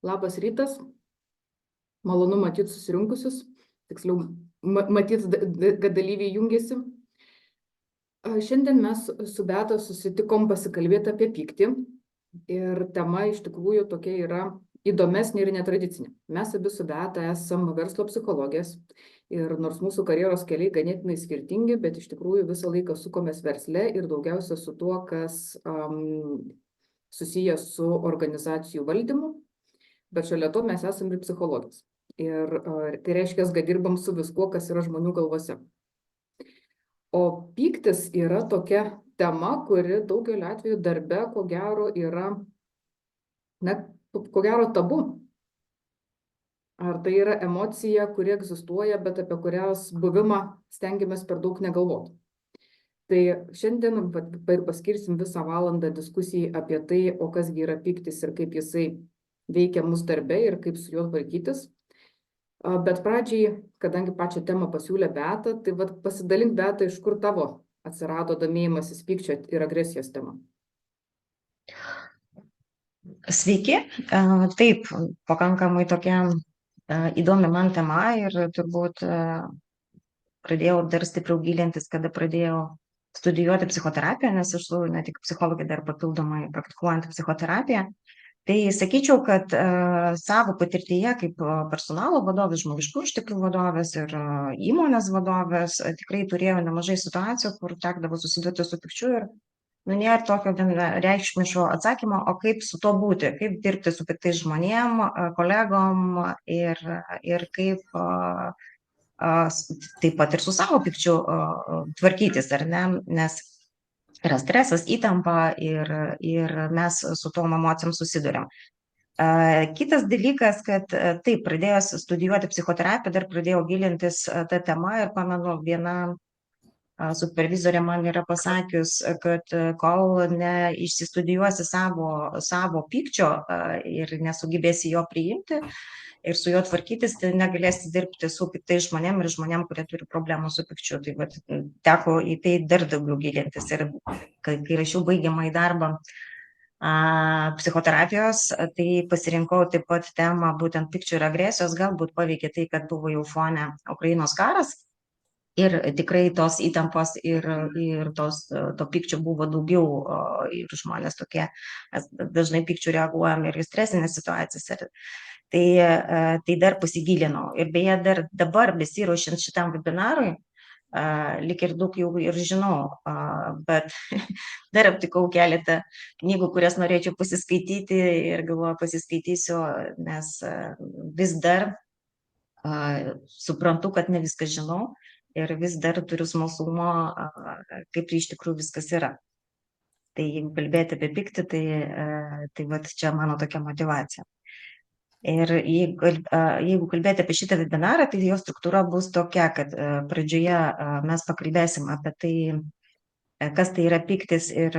Labas rytas, malonu matyti susirinkusius, tiksliau matyti, kad dalyviai jungiasi. Šiandien mes su Beata susitikom pasikalbėti apie pyktį ir tema iš tikrųjų tokia yra įdomesnė ir netradicinė. Mes abi su Beata esam verslo psichologės ir nors mūsų karjeros keliai ganėtinai skirtingi, bet iš tikrųjų visą laiką sukomės versle ir daugiausia su tuo, kas susijęs su organizacijų valdymu, bet šalia to mes esam ir psichologės. Ir tai reiškia, kad dirbam su viskuo, kas yra žmonių galvose. O pyktis yra tokia tema, kuri daugeliu atveju darbe, ko gero, yra, tabu. Ar tai yra emocija, kuri egzistuoja, bet apie kurios buvimą stengiamės per daug negalvoti. Tai šiandien ir paskirsim visą valandą diskusijai apie tai, o kasgi yra pyktis ir kaip jisai veikia mus darbe ir kaip su juo tvarkytis. Bet pradžiai, kadangi pačią temą pasiūlė Beata, tai pasidalink, Beata, iš kur tavo atsirado domėjimasis pykčio ir agresijos tema. Sveiki, taip, pakankamai tokia įdomi man tema ir turbūt pradėjau dar stipriau gilintis, kada pradėjau studijuoti psichoterapiją, nes esu ne tik psichologė, dar papildomai praktikuojant psichoterapiją. Tai sakyčiau, kad savo patirtyje kaip personalo vadovės, žmogiškų išteklių vadovės ir įmonės vadovės tikrai turėjau nemažai situacijų, kur tekdavo susidurti su pykčiu ir nėra tokio reikšmiško atsakymo, o kaip su to būti, kaip dirbti su piktais žmonėm, kolegom ir kaip taip pat ir su savo pykčiu tvarkytis, ar ne, nes yra stresas, įtampa ir mes su tom emocijom susiduriam. Kitas dalykas, kad taip, pradėjęs studijuoti psichoterapiją, dar pradėjau gilintis tą temą ir pamenu, viena supervizorė man yra pasakius, kad kol neišsistudijuosi savo pykčio ir nesugebėsi jo priimti ir su juo tvarkytis, tai negalėsi dirbti su piktais žmonėm ir žmonėm, kurie turi problemų su pykčiu. Tai teko į tai dar daugiau gilintis. Ir kai rašiau baigiamąjį darbą psichoterapijos, tai pasirinkau taip pat temą būtent pykčio ir agresijos. Galbūt paveikė tai, kad buvo jau fone Ukrainos karas. Ir tikrai tos įtampos ir to pykčio buvo daugiau ir žmonės tokie, dažnai pykčių reaguojam ir į stresinės situacijas. Tai dar pasigilinau. Ir beje, dar dabar besiruošiant šitam webinarui, lyg ir daug jau ir žinau, bet dar aptikau keletą knygų, kurias norėčiau pasiskaityti ir galvoju pasiskaitysiu, nes vis dar suprantu, kad ne viską žinau ir vis dar turiu smalsumo, kaip iš tikrųjų viskas yra. Tai jeigu kalbėti apie pyktį, tai čia mano tokia motyvacija. Ir jeigu kalbėti apie šitą webinarą, tai jo struktūra bus tokia, kad pradžioje mes pakalbėsim apie tai, kas tai yra pyktis ir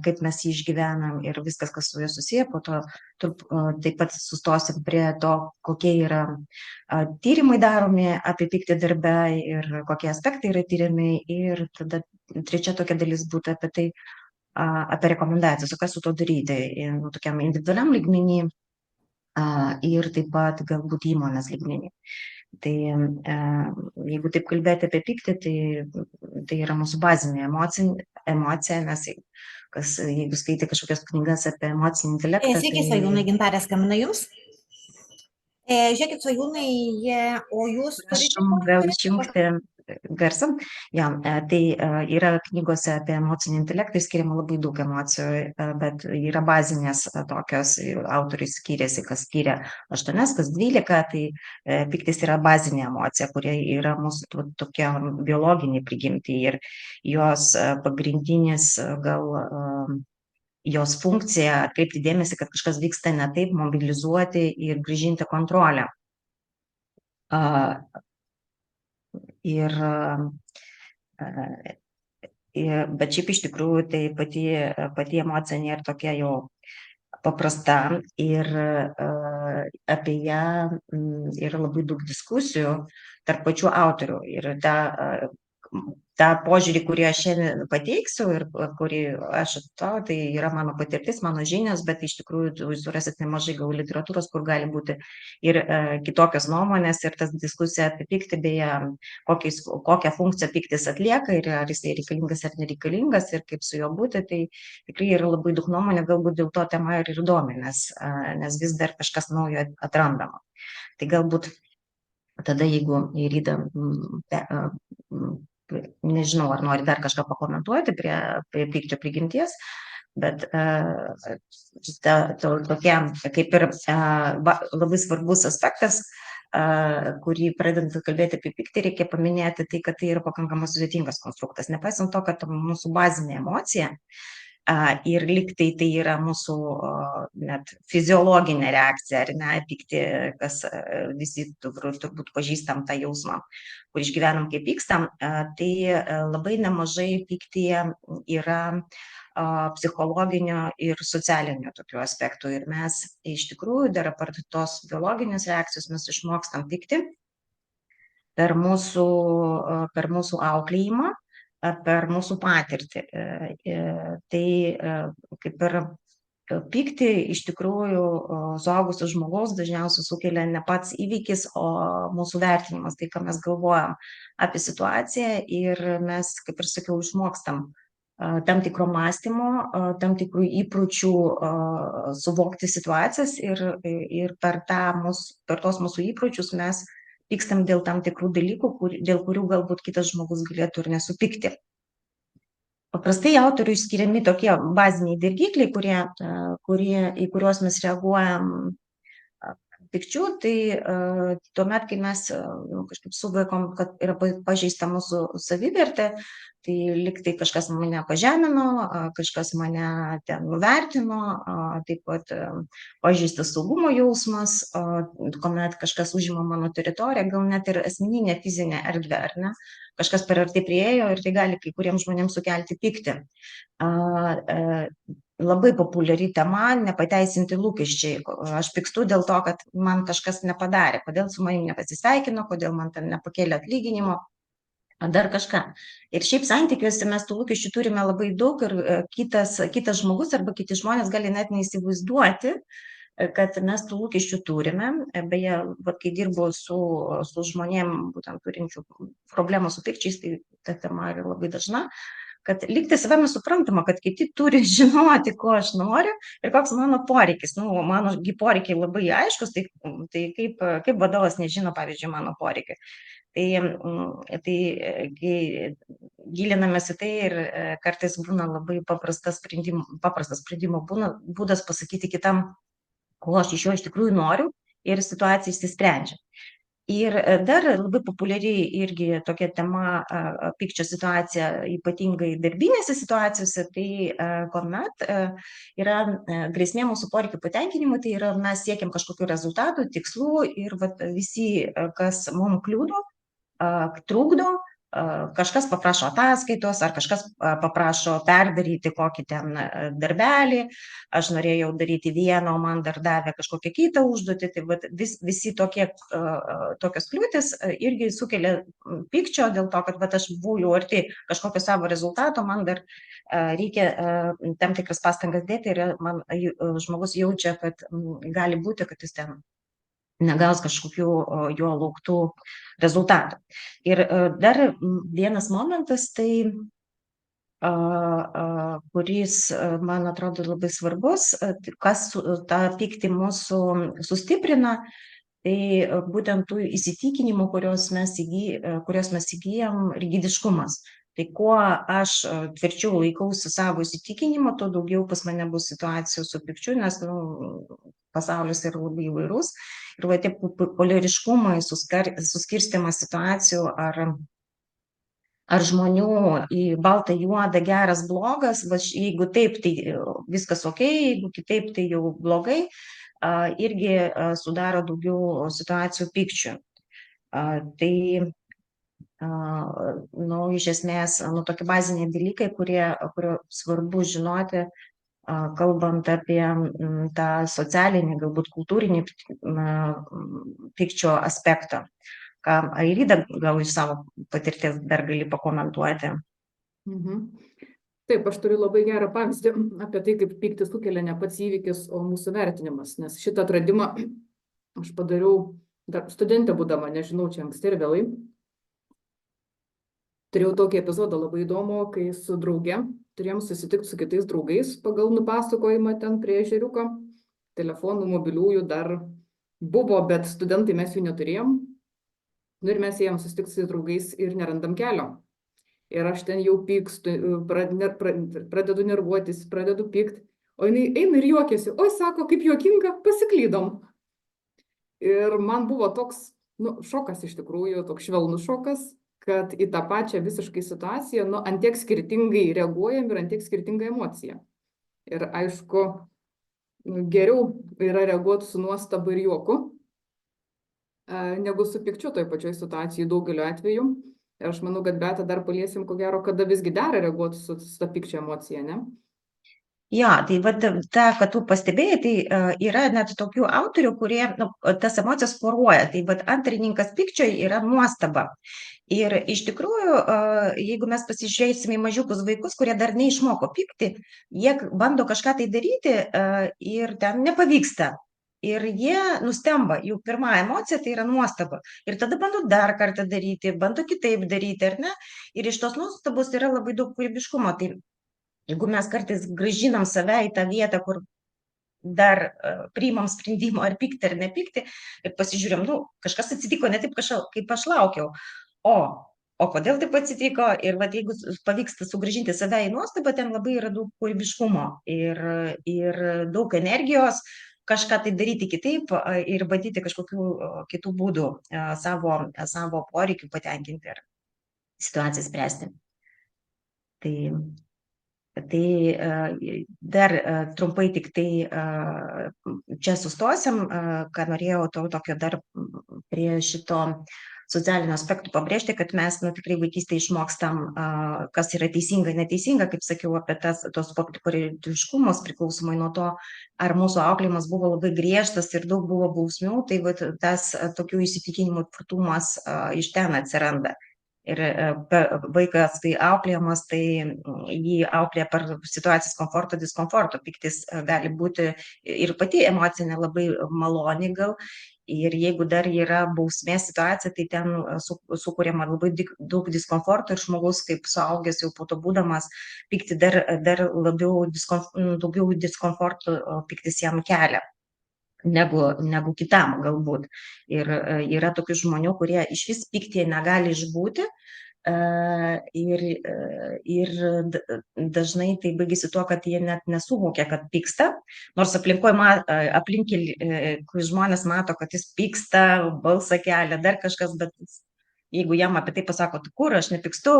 kaip mes jį išgyvenam ir viskas, kas su juo susiję. Po to taip pat sustosim prie to, kokie yra tyrimai daromi apie pyktį darbe ir kokie aspektai yra tyriami. Ir tada trečia tokia dalis būtų apie tai, apie rekomendacijas, o kas su to daryti tokiam individualiam lygmenį ir taip pat galbūt įmonės lygmenį. Tai jeigu taip kalbėti apie pyktį, tai yra mūsų bazinė emocija, nes jeigu skaitė kažkokias knygas apie emocinį intelektą. Sveiki, Svajūnai, Gintarė skambina jums. Žiūrėkit, Svajūnai, o jūs prašom gal išjungti garsą. Ja, tai yra knygose apie emocinį intelektą skiriama labai daug emocijų, bet yra bazinės tokios, autoriai skiriasi, kas skiria 8, kas 12, tai pyktis yra bazinė emocija, kurie yra mūsų tokia biologinė prigimti ir jos pagrindinis jos funkcija atkreipti dėmesį, kad kažkas vyksta ne taip, mobilizuoti ir grąžinti kontrolę. Bet šiaip iš tikrųjų tai pati emocija nėra tokia jau paprasta ir apie ją yra labai daug diskusijų tarp pačių autorių. Ir tą požiūrį, kurį aš šiandien pateiksiu ir kurį aš atstovauju, tai yra mano patirtis, mano žinios, bet iš tikrųjų surasit nemažai gal literatūros, kur gali būti ir kitokios nuomonės, ir tas diskusija apie pyktį, beje, kokią funkciją pyktis atlieka ir ar jisai reikalingas ar nereikalingas ir kaip su juo būti, tai tikrai yra labai daug nuomonių, galbūt dėl to tema ir įdomi, nes vis dar kažkas naujo atrandama. Tai galbūt tada, jeigu Irida, nežinau, ar nori dar kažką pakomentuoti prie pykčio prigimties, bet tokia kaip ir labai svarbus aspektas, kurį pradedant kalbėti apie pyktį, reikia paminėti tai, kad tai yra pakankamai sudėtingas konstruktas. Nepaisant to, kad mūsų bazinė emocija ir liktai tai yra mūsų net fiziologinė reakcija, ar ne, pykti, kas visi turbūt pažįstam tą jausmą, kur išgyvenam, kai pykstam, tai labai nemažai pyktyje yra psichologinio ir socialinio tokių aspektų. Ir mes iš tikrųjų dar apart tos biologinės reakcijos mes išmokstam pykti per mūsų auklėjimą, per mūsų patirtį. Tai kaip ir pyktį iš tikrųjų suaugusio žmogaus dažniausiai sukelia ne pats įvykis, o mūsų vertinimas, tai ką mes galvojam apie situaciją, ir mes, kaip ir sakiau, išmokstam tam tikro mąstymo, tam tikrų įpročių suvokti situacijas, ir per tos mūsų įpročius mes pykstam dėl tam tikrų dalykų, dėl kurių galbūt kitas žmogus galėtų ir nesupykti. Paprastai autorių išskiriami tokie baziniai dirgikliai, į kuriuos mes reaguojam pykčiu, tai tuomet, kai mes kažkaip suvokiam, kad yra pažeista mūsų savivertė, tai liktai kažkas mane pažemino, kažkas mane ten nuvertino, taip pat pažeistas saugumo jausmas, kuomet kažkas užima mano teritoriją, gal net ir asmeninę fizinę erdvę, ar ne? Kažkas per arti priėjo ir tai gali kai kuriems žmonėms sukelti pyktį. Labai populiari tema - nepateisinti lūkesčiai. Aš pykstu dėl to, kad man kažkas nepadarė, kodėl su manim nepasisveikino, kodėl man ten nepakėlė atlyginimo, dar kažką. Ir šiaip santykiuose mes tų lūkesčių turime labai daug, ir kitas žmogus arba kiti žmonės gali net neįsivaizduoti, kad mes tų lūkesčių turime. Beje, kai dirbu su žmonėm, būtent turinčių problemų su pykčiais, tai ta tema yra labai dažna, kad lygtai savame suprantama, kad kiti turi žinoti, ko aš noriu ir koks mano poreikis. Mano poreikiai labai aiškus, tai kaip vadovas nežino, pavyzdžiui, mano poreikiai. Tai kai gilinamės į tai, ir kartais būna labai paprastas sprendimo būdas pasakyti kitam, ko aš iš jo iš tikrųjų noriu, ir situacija išsisprendžia. Ir dar labai populiari irgi tokia tema pykčio situacija, ypatingai darbinėse situacijose, tai kuomet yra grėsmė mūsų poreikių patenkinimui, tai yra mes siekiam kažkokių rezultatų, tikslų, ir visi, kas mums kliudo, trukdo, kažkas paprašo ataskaitos, ar kažkas paprašo perdaryti kokį ten darbelį, aš norėjau daryti vieną, o man dar davė kažkokią kitą užduotį, tai visi tokios kliūtis irgi sukelia pykčio, dėl to, kad aš buvau arti kažkokio savo rezultato, man dar reikia tam tikras pastangas dėti, ir man žmogus jaučia, kad gali būti, kad jis ten negaus kažkokių jo lauktų rezultatų. Ir dar vienas momentas, tai kuris, man atrodo, labai svarbus, kas tą pyktį mūsų sustiprina, tai būtent tų įsitikinimų, kuriuos mes įgyjam, rigidiškumas. Tai kuo aš tvirčiau laikausi savo įsitikinimo, tuo daugiau pas mane bus situacijų su pykčiu, nes pasaulis yra labai įvairus. Ir tie poliariškumai, suskirstimas situacijų ar žmonių į baltą, juodą, geras, blogas, jeigu taip, tai viskas ok, jeigu kitaip, tai jau blogai, irgi sudaro daugiau situacijų pykčių. Tai iš esmės, tokie baziniai dalykai, kurio svarbu žinoti, kalbant apie tą socialinį, galbūt kultūrinį pykčio aspektą. ką Airida gal iš savo patirties dar gali pakomentuoti. Taip, aš turiu labai gerą pavyzdį apie tai, kaip pyktį sukelia ne pats įvykis, o mūsų vertinimas, nes šitą atradimą aš padariau dar studentė būdama, nežinau, čia anksti ir vėlai. Turėjau tokį epizodą labai įdomų, kai su drauge turėjom susitikti su kitais draugais pagal nupasakojimą ten prie ežeriuko. Telefonų mobiliųjų dar buvo, bet studentai mes jų neturėjom. Nu ir mes ėjom susitikti su draugais ir nerandam kelio. Ir aš ten jau pykstu, pradedu nervuotis, pradedu pykt. O jinai eina ir juokiasi. Oi, sako, kaip juokinga, pasiklydom. Ir man buvo toks, šokas iš tikrųjų, toks švelnus šokas, kad į tą pačią visiškai situaciją, ant tiek skirtingai reaguojam ir ant tiek skirtinga emocija. Ir aišku, geriau yra reaguoti su nuostaba ir juoku, negu su pykčiu toj pačioj situacijai daugeliu atveju. Ir aš manau, kad Beata dar paliesim, ko gero, kada visgi dera reaguoti su ta pykčio emocija, ne? Jo, tai ta, kad tu pastebėjai, tai yra net tokių autorių, kurie tas emocijas poruoja. Tai antrininkas pykčioj yra nuostaba. Ir iš tikrųjų, jeigu mes pasižiūrėsime į mažiukus vaikus, kurie dar neišmoko pykti, jie bando kažką tai daryti ir ten nepavyksta. Ir jie nustemba, jų pirma emocija tai yra nuostaba. Ir tada bando dar kartą daryti, bando kitaip daryti, ar ne? Ir iš tos nuostabos yra labai daug kūrybiškumo. Tai jeigu mes kartais grąžinam save į tą vietą, kur dar priimam sprendimą ar pykti ar nepykti ir pasižiūrėm, kažkas atsitiko ne taip, kaip aš laukiau. O kodėl taip atsitiko? Ir jeigu pavyksta sugrąžinti save į nuostabą, ten labai yra daug kūrybiškumo ir daug energijos kažką tai daryti kitaip ir bandyti kažkokių kitų būdų savo poreikių patenkinti ir situaciją spręsti. Tai dar trumpai tik tai čia sustosim, ką norėjau tokio dar prie šito socialinių aspektų pabrėžti, kad mes tikrai vaikystėje išmokstam, kas yra teisinga, neteisinga, kaip sakiau, apie tos politiškumus priklausomai nuo to, ar mūsų auklėjimas buvo labai griežtas ir daug buvo bausmių, tai tas tokių įsitikinimų tvirtumas iš ten atsiranda. Ir vaikas, kai auklėjamas, tai jį auklėja per situacijas komforto, diskomforto. Pyktis gali būti ir pati emocinė labai maloni gal. Ir jeigu dar yra bausmės situacija, tai ten sukuriama labai daug diskomforto ir žmogus kaip suaugęs jau po to būdamas pykti dar daugiau diskomforto pyktis jam kelia. Negu kitam galbūt. Ir yra tokių žmonių, kurie iš vis pyktyje negali išbūti ir dažnai tai baigėsi tuo, kad jie net nesuvokia, kad pyksta, nors aplink žmonės mato, kad jis pyksta, balsą kelia, dar kažkas, bet jeigu jam apie tai pasako, kur aš nepykstu,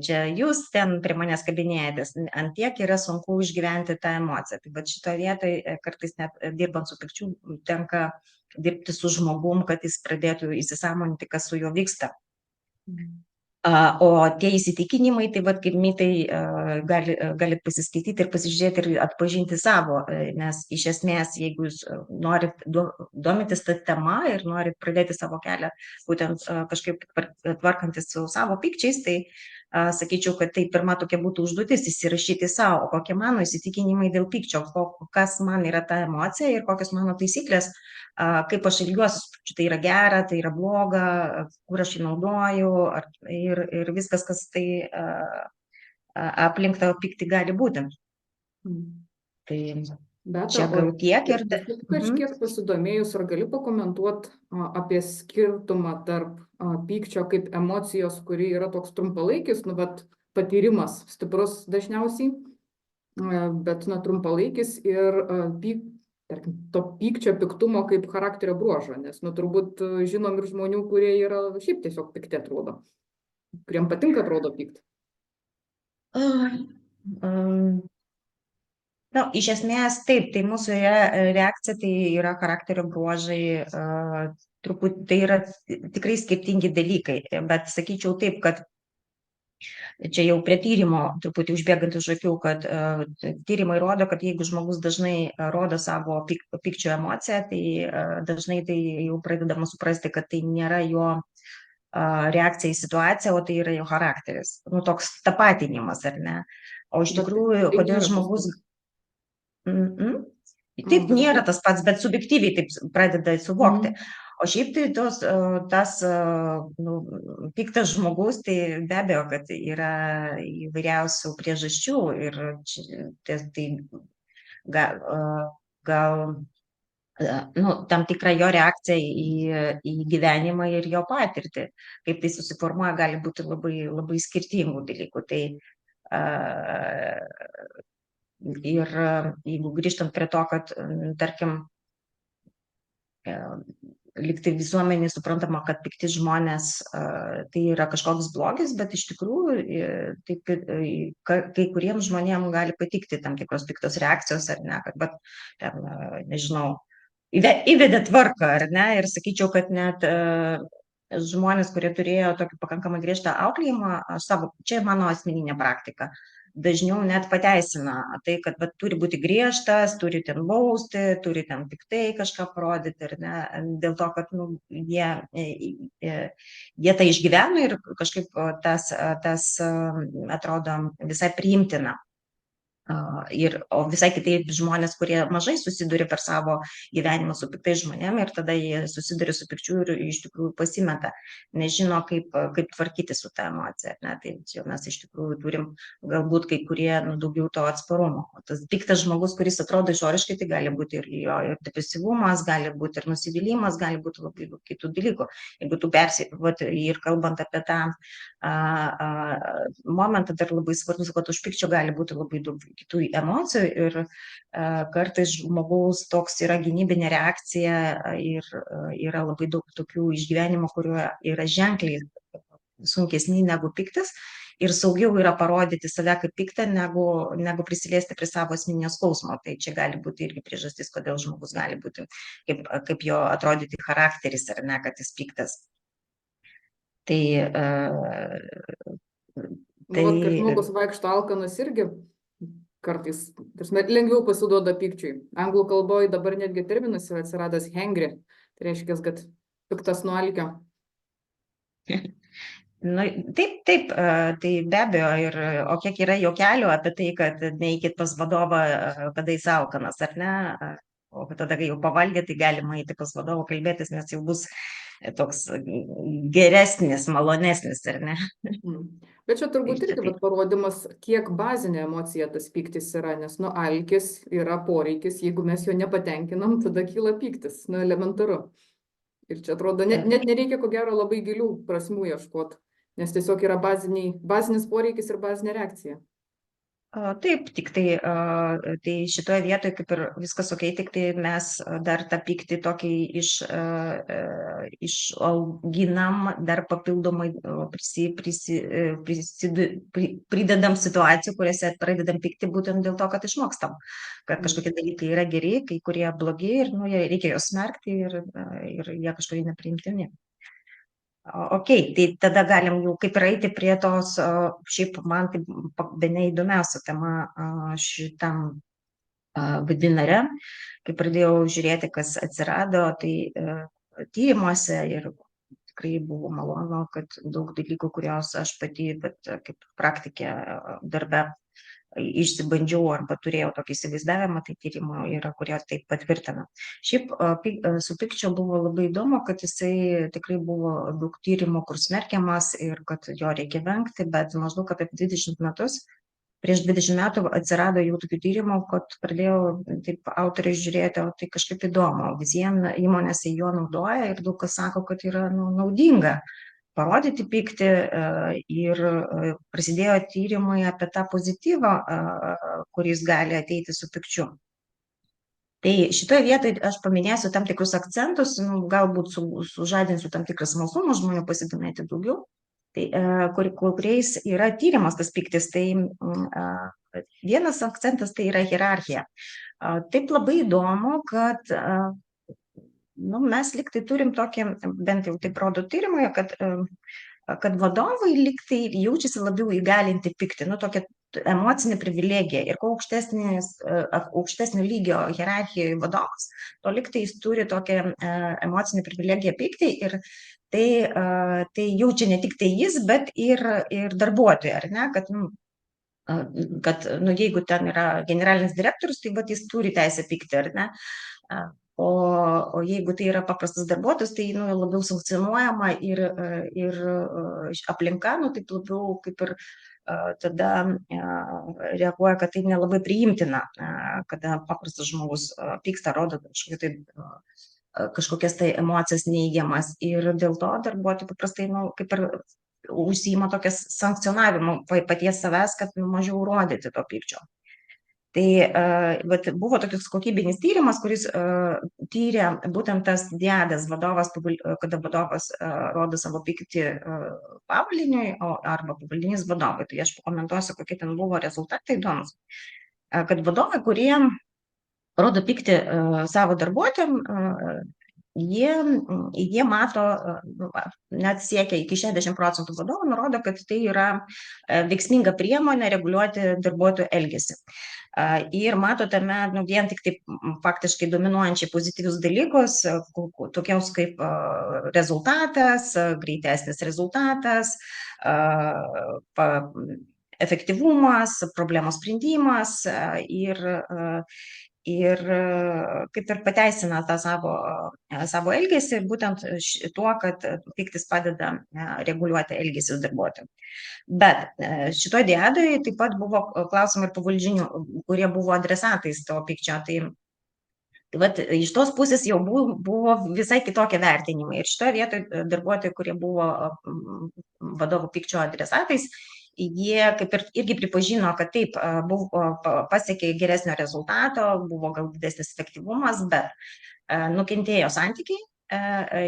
čia jūs ten prie manęs kabinėjatės, ant tiek yra sunku išgyventi tą emociją. Tai šitoje vietoje kartais net dirbant su pykčiu tenka dirbti su žmogum, kad jis pradėtų įsisąmoninti, kas su juo vyksta. O tie įsitikinimai, tai kaip mitai, galit pasiskaityti ir pasižiūrėti ir atpažinti savo, nes iš esmės, jeigu jūs norit domitis tą temą ir norit pradėti savo kelią, būtent kažkaip tvarkantis su savo pykčiais, tai sakyčiau, kad tai pirma tokia būtų užduotis įsirašyti savo, kokie mano įsitikinimai dėl pykčio, kas man yra ta emocija ir kokios mano taisyklės, kaip aš elgiuosi, tai yra gera, tai yra bloga, kur aš jį naudoju ir viskas, kas tai aplink tavo pyktį gali būti. Tai čia gal tiek ir... Kažkiek pasidomėjus, ar gali pakomentuoti apie skirtumą tarp pykčio kaip emocijos, kuri yra toks trumpalaikis, patyrimas stiprus dažniausiai, bet trumpalaikis ir tarkim, to pykčio, piktumo kaip charakterio bruožo, nes turbūt žinom ir žmonių, kurie yra šiaip tiesiog pikti atrodo, kuriem patinka atrodo pykti. Iš esmės taip, tai mūsų reakcija tai yra charakterio bruožai, truputį tai yra tikrai skirtingi dalykai, bet sakyčiau taip, kad Čia jau prie tyrimo truputį užbėgant iš akių, kad tyrimai rodo, kad jeigu žmogus dažnai rodo savo pykčio emociją, tai dažnai tai jau pradedama suprasti, kad tai nėra jo reakcija į situaciją, o tai yra jo charakteris. Nu, toks tapatinimas, ar ne? O iš Bet tikrųjų, tai kodėl nėra tas žmogus... pats. Taip, Bet nėra tai- tas pats, bet subjektyviai taip pradeda suvokti. O šiaip tai tas piktas žmogus, tai be abejo, kad yra įvairiausių priežasčių ir tai gal tam tikra jo reakcija į gyvenimą ir jo patirtį, kaip tai susiformuoja, gali būti labai, labai skirtingų dalykų. Tai ir jeigu grįžtant prie to, kad, tarkim, liktai visuomenė suprantama, kad pikti žmonės tai yra kažkoks blogis, bet iš tikrųjų taip, kai kuriems žmonėms gali patikti tam tikros piktos reakcijos, ar ne, kad, bet, ten, nežinau, įvedė tvarką, ar ne, ir sakyčiau, kad net žmonės, kurie turėjo tokį pakankamai griežtą auklėjimą, čia mano asmeninė praktika, dažniau net pateisina tai, kad turi būti griežtas, turi ten bausti, turi ten piktai kažką parodyti, ar ne, dėl to, kad jie tai išgyveno ir kažkaip tas atrodo visai priimtina. O visai kitaip žmonės, kurie mažai susiduria per savo gyvenimą su piktais žmonėmis ir tada jie susiduria su pikčiu ir iš tikrųjų pasimeta, nežino, kaip tvarkyti su tą emociją. Ne? Tai čia mes iš tikrųjų turim galbūt kai kurie daugiau to atsparumo. O tas piktas žmogus, kuris atrodo išoriškai, tai gali būti ir jo ir depresyvumas, gali būti ir nusivylimas, gali būti labai daug kitų dalykų. Jeigu tu ir kalbant apie tą momentą, dar labai svarbus, kad už pykčio gali būti labai daug kitų emocijų ir kartais žmogaus toks yra gynybinė reakcija ir yra labai daug tokių išgyvenimų, kurie yra ženkliai sunkesni negu piktas ir saugiau yra parodyti save kaip piktą, negu prisiliesti prie savo asmeninio skausmo. Tai čia gali būti irgi priežastis, kodėl žmogus gali būti, kaip jo atrodyti charakteris, ar ne, kad jis piktas. Tai kai žmogus vaikšto alkanas irgi kartais lengviau pasiduoda pykčiui. Anglų kalboje dabar netgi terminas yra atsiradęs hangry, tai reiškia, kad piktas nuo alkio. Taip, tai be abejo, o kiek yra juokelių apie tai, kad neikit pas vadovą, kada jis alkanas, ar ne, o tada, kai jau pavalgė, tai galima eiti pas vadovą kalbėtis, nes jau bus toks geresnis, malonesnis, ar ne? Bet čia turbūt irgi parodymas, kiek bazinė emocija tas pyktis yra, nes alkis yra poreikis, jeigu mes jo nepatenkinam, tada kyla pyktis, elementaru. Ir čia atrodo, net nereikia ko gero labai gilių prasmių ieškoti, nes tiesiog yra bazinis poreikis ir bazinė reakcija. Taip, tik tai šitoje vietoje kaip ir viskas ok, tik tai mes dar tą pyktį tokį išauginam, dar papildomai pridedam situacijų, kuriuose pradedam pykti būtent dėl to, kad išmokstam, kad kažkokie dalykai yra geri, kai kurie blogi ir reikia juos smerkti ir jie kažkokie nepriimtini. Ok, tai tada galim jau kaip ir eiti prie tos, šiaip man tai bene įdomiausia tema šitam webinare, kai pradėjau žiūrėti, kas atsirado, tai tyrimuose ir tikrai buvo malonu, kad daug dalykų, kurios aš pati kaip praktikė darbe išsibandžiau arba turėjau tokį įsivaizdavimą, tai tyrimų yra, kurie taip patvirtina. Šiaip su pykčiu buvo labai įdomu, kad jisai tikrai buvo daug tyrimų, kur smerkiamas ir kad jo reikia vengti, bet maždaug apie 20 metus, prieš 20 metų atsirado jau tokių tyrimų, kad pradėjau taip autoriai žiūrėti, o tai kažkaip įdomu, visiems įmonėse jo naudoja ir daug kas sako, kad yra naudinga parodyti pyktį ir prasidėjo tyrimai apie tą pozityvą, kuris gali ateiti su pykčiu. Tai šitoje vietoje aš paminėsiu tam tikrus akcentus, galbūt sužadinsiu tam tikrą smalsumą žmonių pasidomėti daugiau, tai, kuriais yra tyrimas tas pyktis. Tai vienas akcentas tai yra hierarchija. Taip labai įdomu, kad mes liktai turim tokį, bent jau taip rodo tyrimai, kad kad vadovai lyg tai jaučiasi labiau įgalinti pykti, nu tokia emocinė privilegija. Ir kuo aukštesnio lygio hierarchijoje vadovas, to lyg tai jis turi tokią emocinę privilegiją pykti ir tai jaučia ne tik tai jis, bet ir darbuotojai, ar ne, kad jeigu ten yra generalinis direktorius, tai vat jis turi teisę pykti, ar ne. O jeigu tai yra paprastas darbuotojas, tai labiau sankcionuojama ir aplinka, taip labiau kaip ir tada reaguoja, kad tai nelabai priimtina, kada paprastas žmogus pyksta, rodo kažkokias tai emocijas neįgiamas. Ir dėl to darbuotojai paprastai kaip ir užsiima tokias sankcionavimo paties savęs, kad mažiau rodyti to pykčio. Tai buvo toks kokybinis tyrimas, kuris tyrė būtent tas diadas kada vadovas rodo savo pyktį pavaldiniui arba pavaldinys vadovui. Tai aš pakomentuosiu, kokie ten buvo rezultatai įdomus. Kad vadovai, kurie rodo pyktį savo darbuotojam, jie mato, net siekia iki 60% vadovų, nurodo, kad tai yra veiksminga priemonė reguliuoti darbuotojų elgesį. Ir mato tame vien tik taip faktiškai dominuojančiai pozityvius dalykus, tokiaus kaip rezultatas, greitesnis rezultatas, efektyvumas, problemos sprendimas ir kaip ir pateisina tą savo elgesį, būtent tuo, kad pyktis padeda reguliuoti elgesį darbuotojų. Bet šitoje diadoje taip pat buvo klausimai ir pavaldinių, kurie buvo adresatais to pykčio. Tai vat iš tos pusės jau buvo visai kitokie vertinimai. Ir šitoje vietoje darbuotojai, kurie buvo vadovo pykčio adresatais, jie kaip ir irgi pripažino, kad taip, pasiekė geresnio rezultato, buvo gal didesnis efektyvumas, bet nukentėjo santykiai,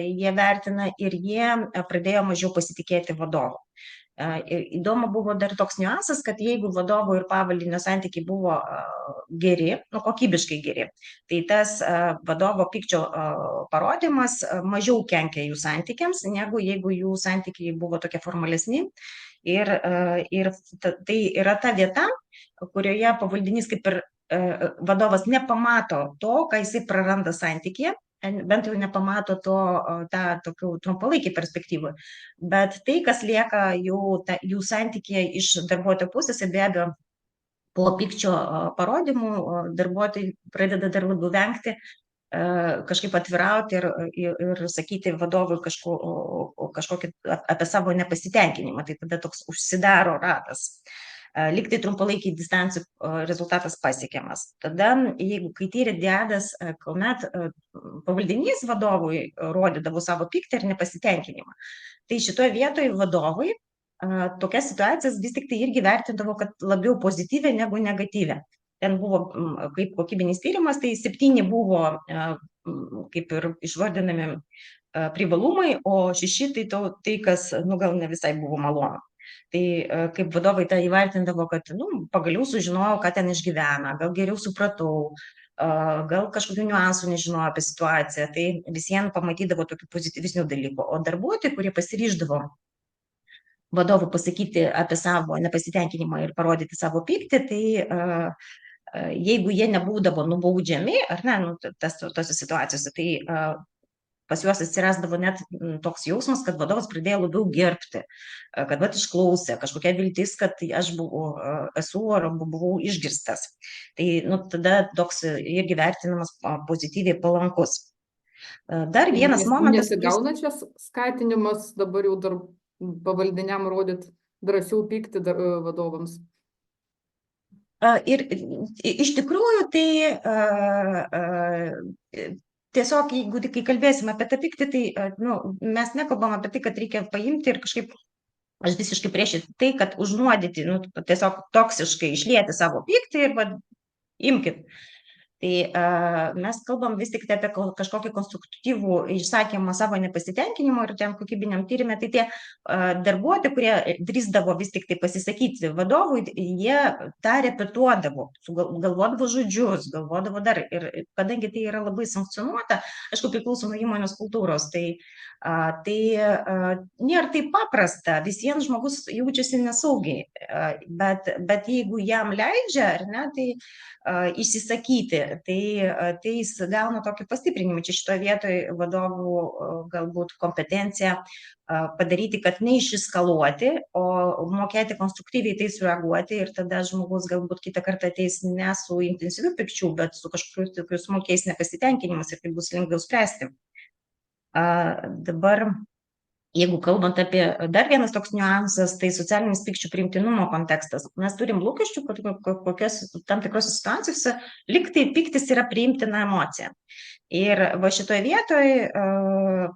jie vertina ir jie pradėjo mažiau pasitikėti vadovu. Įdomu buvo dar toks niuansas, kad jeigu vadovo ir pavaldinio santykiai buvo geri, kokybiškai geri, tai tas vadovo pykčio parodymas mažiau kenkia jų santykiams, negu jeigu jų santykiai buvo tokie formalesni. Ir tai yra ta vieta, kurioje pavaldinys kaip ir vadovas nepamato to, ką jisai praranda santykyje, bent jau nepamato tą tokių trumpalaikį perspektyvą. Bet tai, kas lieka jų santykyje iš darbuotojo pusės, be abejo, po pykčio parodymų darbuotojai pradeda dar labiau vengti, kažkaip atvirauti ir sakyti vadovui kažkokį apie savo nepasitenkinimą. Tai tada toks užsidaro ratas. Liktai trumpalaikiai distancijų rezultatas pasiekiamas. Tada, kai tyrė diadas, kuomet pavaldinys vadovui rodydavo savo pyktį ir nepasitenkinimą, tai šitoje vietoje vadovai tokias situacijas vis tik tai irgi vertindavo, kad labiau pozityvę negu negatyvę. Ten buvo kaip kokybinis tyrimas, tai 7 buvo kaip ir išvardinami privalumai, o 6 tai kas gal ne visai buvo malonu. Tai kaip vadovai tą įvertindavo, kad pagaliau sužinojau, ką ten išgyvena, gal geriau supratau, gal kažkokių niuansų nežinojau apie situaciją, tai visiems pamatydavo tokių pozityvesnių dalykų. O darbuotojai, kurie pasiryždavo vadovų pasakyti apie savo nepasitenkinimą ir parodyti savo pyktį, tai jeigu jie nebūdavo nubaudžiami, ar ne, tose situacijose, tai pas juos atsirasdavo net toks jausmas, kad vadovas pradėjo labiau gerbti, kad išklausė, kažkokia viltis, kad aš esu ar buvau išgirstas. Tai tada toks irgi vertinamas pozityviai palankus. Dar vienas momentas. Nesigauna čia skatinimas dabar jau dar pavaldiniam rodyti drąsiau pykti vadovams? Ir iš tikrųjų tai tiesiog, jeigu kai kalbėsime apie tą pyktį, tai mes nekalbam apie tai, kad reikia paimti ir kažkaip, aš visiškai prieš tai, kad užnuodyti, tiesiog toksiškai išlieti savo pyktį ir imkit. Tai mes kalbam vis tik tai apie kažkokį konstruktyvų išsakymą savo nepasitenkinimo ir ten kokybiniam tyrimė, tai tie darbuotojai, kurie drįsdavo vis tik tai pasisakyti vadovui, jie tą repetuodavo, galvodavo žodžius, galvodavo dar. Ir kadangi tai yra labai sankcionuota, aišku, priklauso nuo įmonės kultūros, tai nėra taip paprasta, visiems žmogus jaučiasi nesaugiai, bet jeigu jam leidžia, ar ne, tai išsisakyti, tai jis gauna tokį pastiprinimą. Čia šitoje vietoje vadovų galbūt kompetencija padaryti, kad neišeskaluoti, o mokėti konstruktyviai tai sureaguoti, ir tada žmogus galbūt kitą kartą ateis ne su intensyviu pykčiu, bet su kažkokiu smulkiais nepasitenkinimas, ir tai bus lengviau spręsti. Dabar, jeigu kalbant apie dar vienas toks niuansas, tai socialinis pykčių priimtinumo kontekstas. Mes turim lūkesčių, kad kokios tam tikrose situacijose liktai pyktis yra priimtina emocija. Ir va šitoje vietoje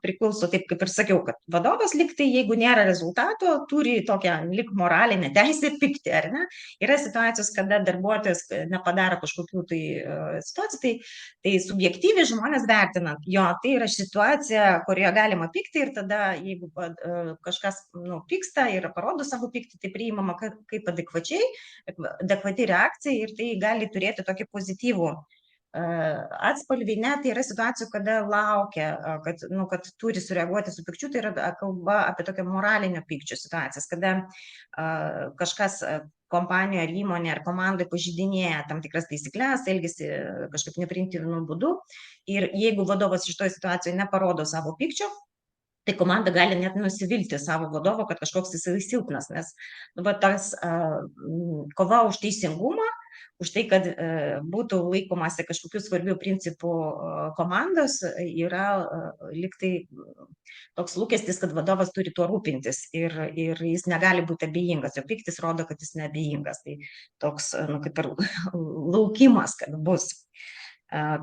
priklauso, taip kaip ir sakiau, kad vadovas liktai, jeigu nėra rezultato, turi tokią lik moralinę teisę pykti, ar ne? Yra situacijos, kada darbuotojas nepadaro kažkokių tai situacijų, tai subjektyviai žmonės vertina, jo, tai yra situacija, kurioje galima pykti, ir tada, jeigu kažkas pyksta ir parodo savo pyktį, tai priimama kaip adekvati reakcija, ir tai gali turėti tokį pozityvų atspalvį. Net tai yra situacijų, kada laukia, kad turi sureaguoti su pykčiu, tai yra kalba apie tokią moralinio pykčio situacijas, kada kažkas kompanijoje ar įmonėje ar komandai pažeidinėja tam tikras taisyklės, elgesi kažkaip nepriimtinu būdu, ir jeigu vadovas šitoje situacijoje neparodo savo pykčio, tai komanda gali net nusivilti savo vadovo, kad kažkoks jisai silpnas, nes tas kova už teisingumą, už tai, kad būtų laikomasi kažkokių svarbių principų komandos, yra liktai toks lūkestis, kad vadovas turi tuo rūpintis, ir jis negali būti abejingas, jo pyktis rodo, kad jis neabejingas. Tai toks kaip ir laukimas, kad bus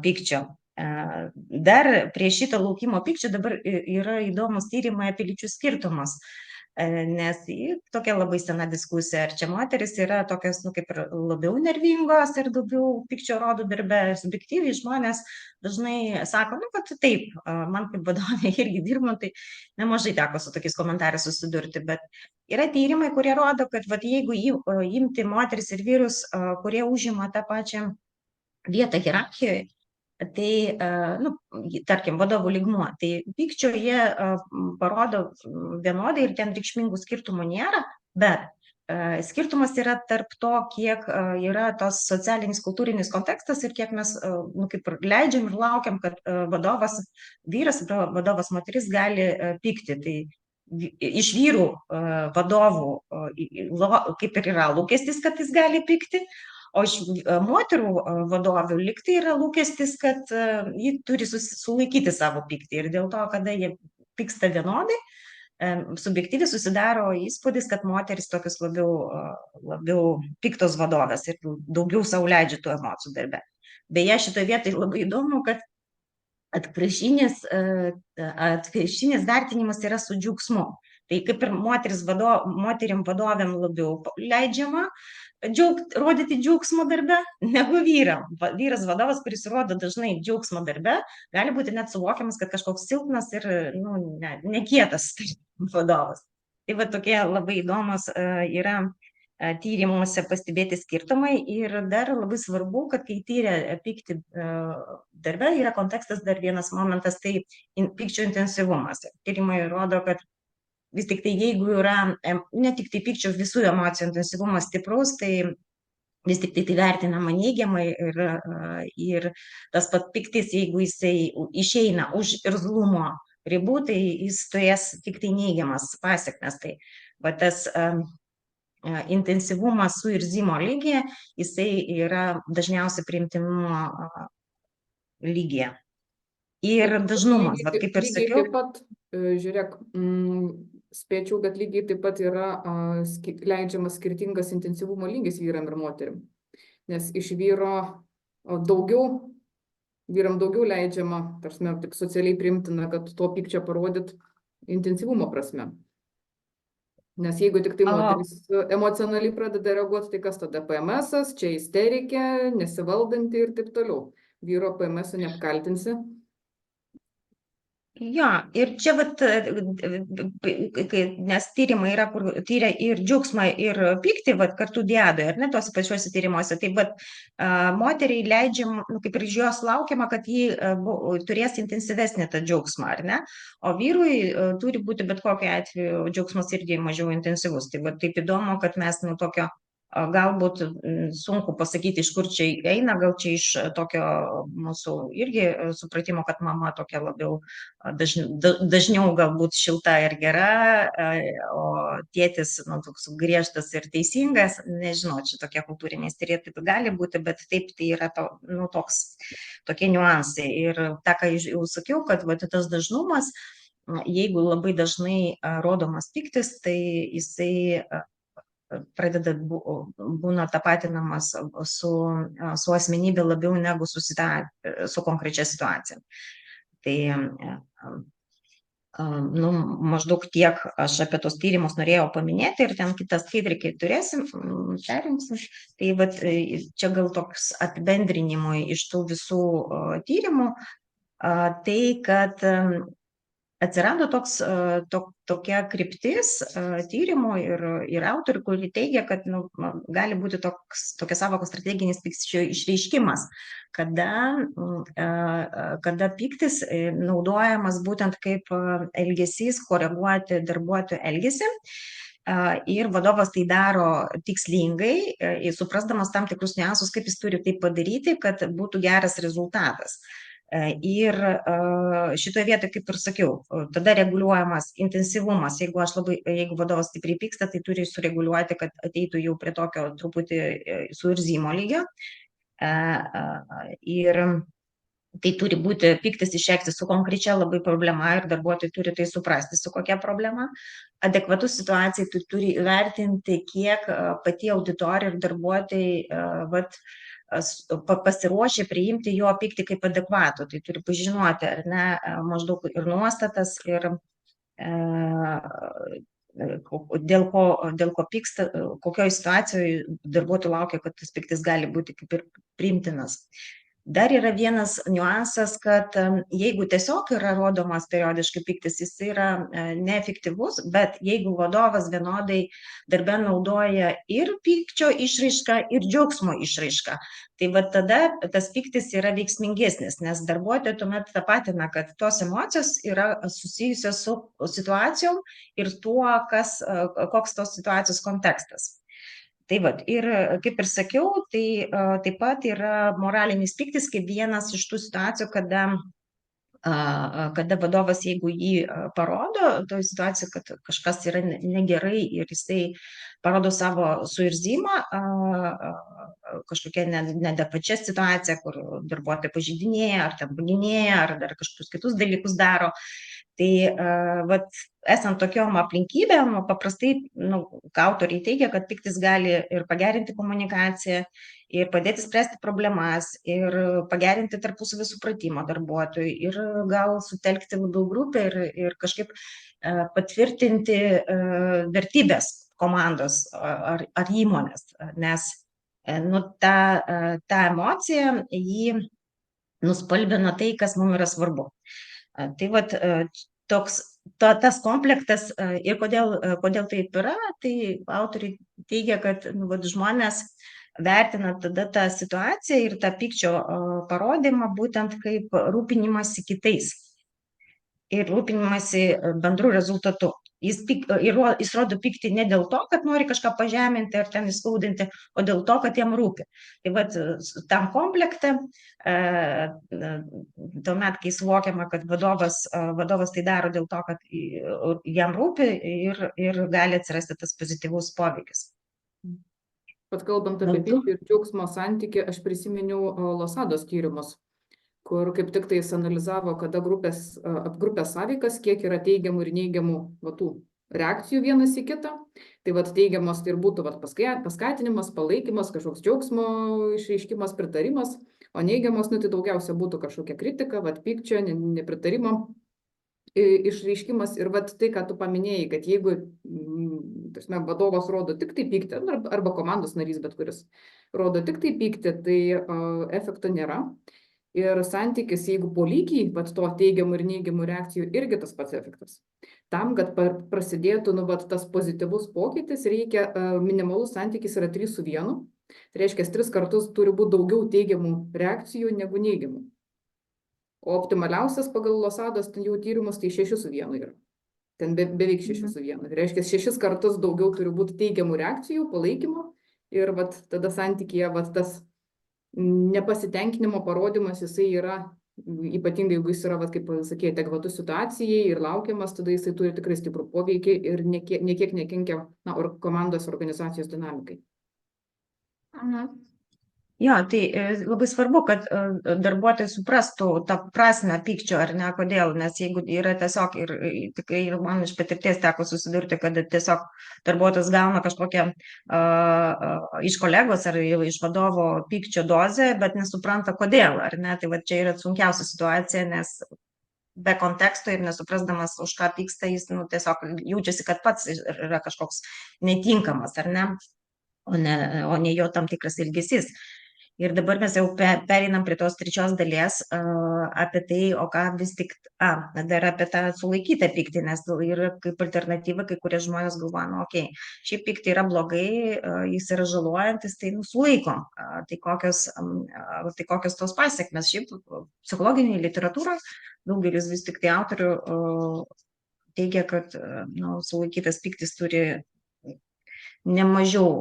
pykčio. Dar prie šito laukimo pykčio dabar yra įdomus tyrimai apie lyčių skirtumus, nes tokia labai sena diskusija, ar čia moteris yra tokios kaip ir labiau nervingos ir daugiau pykčio rodo darbe. Subjektyviai žmonės dažnai sako, kad taip, man kaip vadovė irgi dirbant, tai nemažai teko su tokiais komentarais susidurti, bet yra tyrimai, kurie rodo, kad jeigu imti moteris ir vyrus, kurie užima tą pačią vietą hierarchijoje, tai, tarkim, vadovų lygmuo, tai pykčio jie parodo vienodai ir ten reikšmingų skirtumų nėra, bet skirtumas yra tarp to, kiek yra tos socialinis, kultūrinis kontekstas ir kiek mes kaip ir leidžiam ir laukiam, kad vadovas vyras, vadovas moteris gali pykti. Tai iš vyrų vadovų kaip ir yra lūkestis, kad jis gali pykti, o iš moterų vadovių liktai yra lūkestis, kad ji turi sulaikyti savo pyktį, ir dėl to, kada jie pyksta vienodai, subjektyviai susidaro įspūdis, kad moteris tokios labiau piktos vadovės ir daugiau sau leidžia tų emocijų darbe. Beje, šitoje vietoje labai įdomu, kad atvirkštinis vertinimas yra su džiaugsmu. Tai kaip ir moterim vadovėm labiau leidžiama rodyti džiaugsmo darbe negu vyram. Vyras vadovas, kuris rodo dažnai džiaugsmo darbe, gali būti net suvokiamas, kad kažkoks silpnas ir nekietas vadovas. Tai tokie labai įdomus yra tyrimuose pastebėti skirtumai, ir dar labai svarbu, kad kai tyrė pyktį darbe, yra kontekstas, dar vienas momentas, tai pykčio intensyvumas. Tyrimai rodo, kad vis tik tai jeigu yra ne tik tai pykčio, visų emocijų intensyvumas stiprus, tai vis tik tai vertinama neigiamai, ir tas pat pyktis, jeigu jisai išeina už irzlumo ribų, tai jis turės tik tai neigiamas pasiekmes. Tai tas intensyvumas suirzimo lygyje, jisai yra dažniausiai priimtinumo lygyje. Ir dažnumas, kaip ir sakiau. Taip pat, žiūrėk, spėčiau, kad lygiai taip pat yra leidžiamas skirtingas intensyvumo lygis vyram ir moterim. Nes iš vyram daugiau leidžiama, tarsi tik socialiai priimtina, kad to pykčio parodyt intensyvumo prasme. Nes jeigu tik tai moteris emocionaliai pradeda reaguoti, tai kas tada PMS-as, čia isterikė, nesivaldanti ir taip toliau. vyro PMS neapkaltinsi. Jo, ir čia vat, nes tyrimai yra, kur tyria ir džiaugsmą, ir pyktį, vat, kartu diadoje, ar ne, tuose pačiuose tyrimuose. Tai vat, moteriai leidžiam, kaip ir iš jos laukiama, kad ji turės intensyvesnį tą džiaugsmą, ar ne? O vyrui turi būti bet kokiu atveju džiaugsmas irgi mažiau intensyvus. Tai vat taip įdomu, kad mes nuo tokio galbūt sunku pasakyti, iš kur čia eina, gal čia iš tokio mūsų irgi supratimo, kad mama tokia labiau dažniau galbūt šilta ir gera, o tėtis toks griežtas ir teisingas, nežinau, čia tokie kultūriniai stereotipai gali būti, bet taip tai yra tokie niuansai. Ir tą, ką jau sakiau, kad tas dažnumas, jeigu labai dažnai rodomas pyktis, tai jisai pradeda būna tapatinamas su asmenybė labiau negu su konkrečia situacija. Tai maždaug tiek aš apie tos tyrimus norėjau paminėti ir ten kitą skaidrį, kai turėsim, perimsim. Tai vat, čia gal toks apibendrinimui iš tų visų tyrimų, tai kad atsirado tokia kryptis tyrimų ir autorių, kurie teigia, kad gali būti tokia sąvokos strateginis pykčio išreiškimas, kada pyktis naudojamas būtent kaip elgesys koreguoti darbuotojų elgesį. Ir vadovas tai daro tikslingai, suprasdamas tam tikrus niuansus, kaip jis turi tai padaryti, kad būtų geras rezultatas. Ir šitoje vietoje, kaip ir sakiau, tada reguliuojamas intensyvumas. Jeigu vadovas stipriai pyksta, tai turi sureguliuoti, kad ateitų jau prie tokio truputį suirzimo lygio. Ir tai turi būti pyktis išreikšti su konkrečia labai problema ir darbuotojai turi tai suprasti, su kokia problema. Adekvatus situacijai tu turi įvertinti, kiek pati auditorija ir darbuotojai pasiruošę priimti jo pyktį kaip adekvatų. Tai turi pažinoti, ar ne, maždaug ir nuostatas, ir dėl ko pyksta, kokioje situacijoje darbuotojų laukia, kad tas pyktis gali būti kaip ir priimtinas. Dar yra vienas niuansas, kad jeigu tiesiog yra rodomas periodiškai pyktis, jis yra neefektyvus, bet jeigu vadovas vienodai darbe naudoja ir pykčio išraišką, ir džiaugsmo išraišką, tai tada tas pyktis yra veiksmingesnis, nes darbuotojai tuomet tapatina, kad tos emocijos yra susijusios su situacijom ir tuo, koks tos situacijos kontekstas. Tai ir kaip ir sakiau, tai taip pat yra moralinis pyktis kaip vienas iš tų situacijų, kada vadovas, jeigu jį parodo, toje situacijoje, kad kažkas yra negerai ir jisai parodo savo suirzimą, kažkokia neadekvačia situacija, kur darbuotojai pažeidinėja, ar ten vaginėja, ar dar kažkokius kitus dalykus daro. Tai esant tokiom aplinkybėm, paprastai autoriai teigia, kad pyktis gali ir pagerinti komunikaciją, ir padėti spręsti problemas, ir pagerinti tarpusavio supratimą darbuotojų, ir gal sutelkti labiau grupę ir kažkaip patvirtinti vertybės komandos ar įmonės, nes ta emocija jį nuspalvina tai, kas mums yra svarbu. Tai tas komplektas ir kodėl taip yra, tai autoriai teigia, kad žmonės vertina tada tą situaciją ir tą pykčio parodymą būtent kaip rūpinimąsi kitais ir rūpinimąsi bendru rezultatu. Jis rodo pyktį ne dėl to, kad nori kažką pažeminti ar ten įskaudinti, o dėl to, kad jam rūpi. Tai tam komplekte, tuomet, kai suvokiama, kad vadovas tai daro dėl to, kad jam rūpi ir gali atsirasti tas pozityvus poveikis. Pat kalbant apie pyktį ir džiaugsmo santykį, aš prisiminiau Losados tyrimus, kur kaip tik tai analizavo, kada grupės sąveikas, kiek yra teigiamų ir neigiamų reakcijų vienas į kitą. Tai teigiamos tai ir būtų paskatinimas, palaikymas, kažkoks džiaugsmo išreiškimas, pritarimas, o neigiamos, tai daugiausia būtų kažkokia kritika, pykčio, nepritarimo išreiškimas. Ir tai, ką tu paminėjai, kad jeigu vadovas rodo tik tai pyktį, arba komandos narys, bet kuris rodo tik tai pyktį, tai efekto nėra. Ir santykis, jeigu po lygiai, vat to teigiamų ir neigiamų reakcijų, irgi tas pats efektas. Tam, kad prasidėtų vat tas pozityvus pokytis, reikia minimalus santykis yra 3 su 1. Tai reiškia, 3 kartus turi būti daugiau teigiamų reakcijų negu neigiamų. O optimaliausias pagal Losados jau tyrimus tai 6 su 1 yra. Ten beveik 6 su 1. Tai reiškia, 6 kartus daugiau turi būti teigiamų reakcijų, palaikymo. Ir vat tada santykyje vat tas nepasitenkinimo parodymas, jisai yra, ypatingai jeigu jis yra, vat, kaip sakė, adekvatus situacijai ir laukiamas, tada jisai turi tikrai stiprų poveikį ir niekiek nekenkia komandos organizacijos dinamikai. Jo, tai labai svarbu, kad darbuotojai suprastų tą prasmę pykčio, ar ne, kodėl, nes jeigu yra tiesiog, ir tikrai man iš patirties teko susidurti, kad tiesiog darbuotojas gauna kažkokią iš kolegos ar iš vadovo pykčio dozę, bet nesupranta kodėl, ar ne, tai va čia yra sunkiausia situacija, nes be konteksto ir nesuprasdamas, už ką pyksta, jis tiesiog jaučiasi, kad pats yra kažkoks netinkamas, ar ne, o ne jo tam tikras elgesys. Ir dabar mes jau pereinam prie tos trečios dalies apie tai, o ką vis tik, dar apie tą sulaikytą pyktį, nes yra kaip alternatyva, kai kurie žmonės galvoja, okei, šiaip pyktį yra blogai, jis yra žalojantis, tai sulaikom. Tai kokios tos pasiekmes? Šiaip psichologiniai literatūroje daugelis vis tik tai autorių teigia, kad sulaikytas pyktis turi nemažiau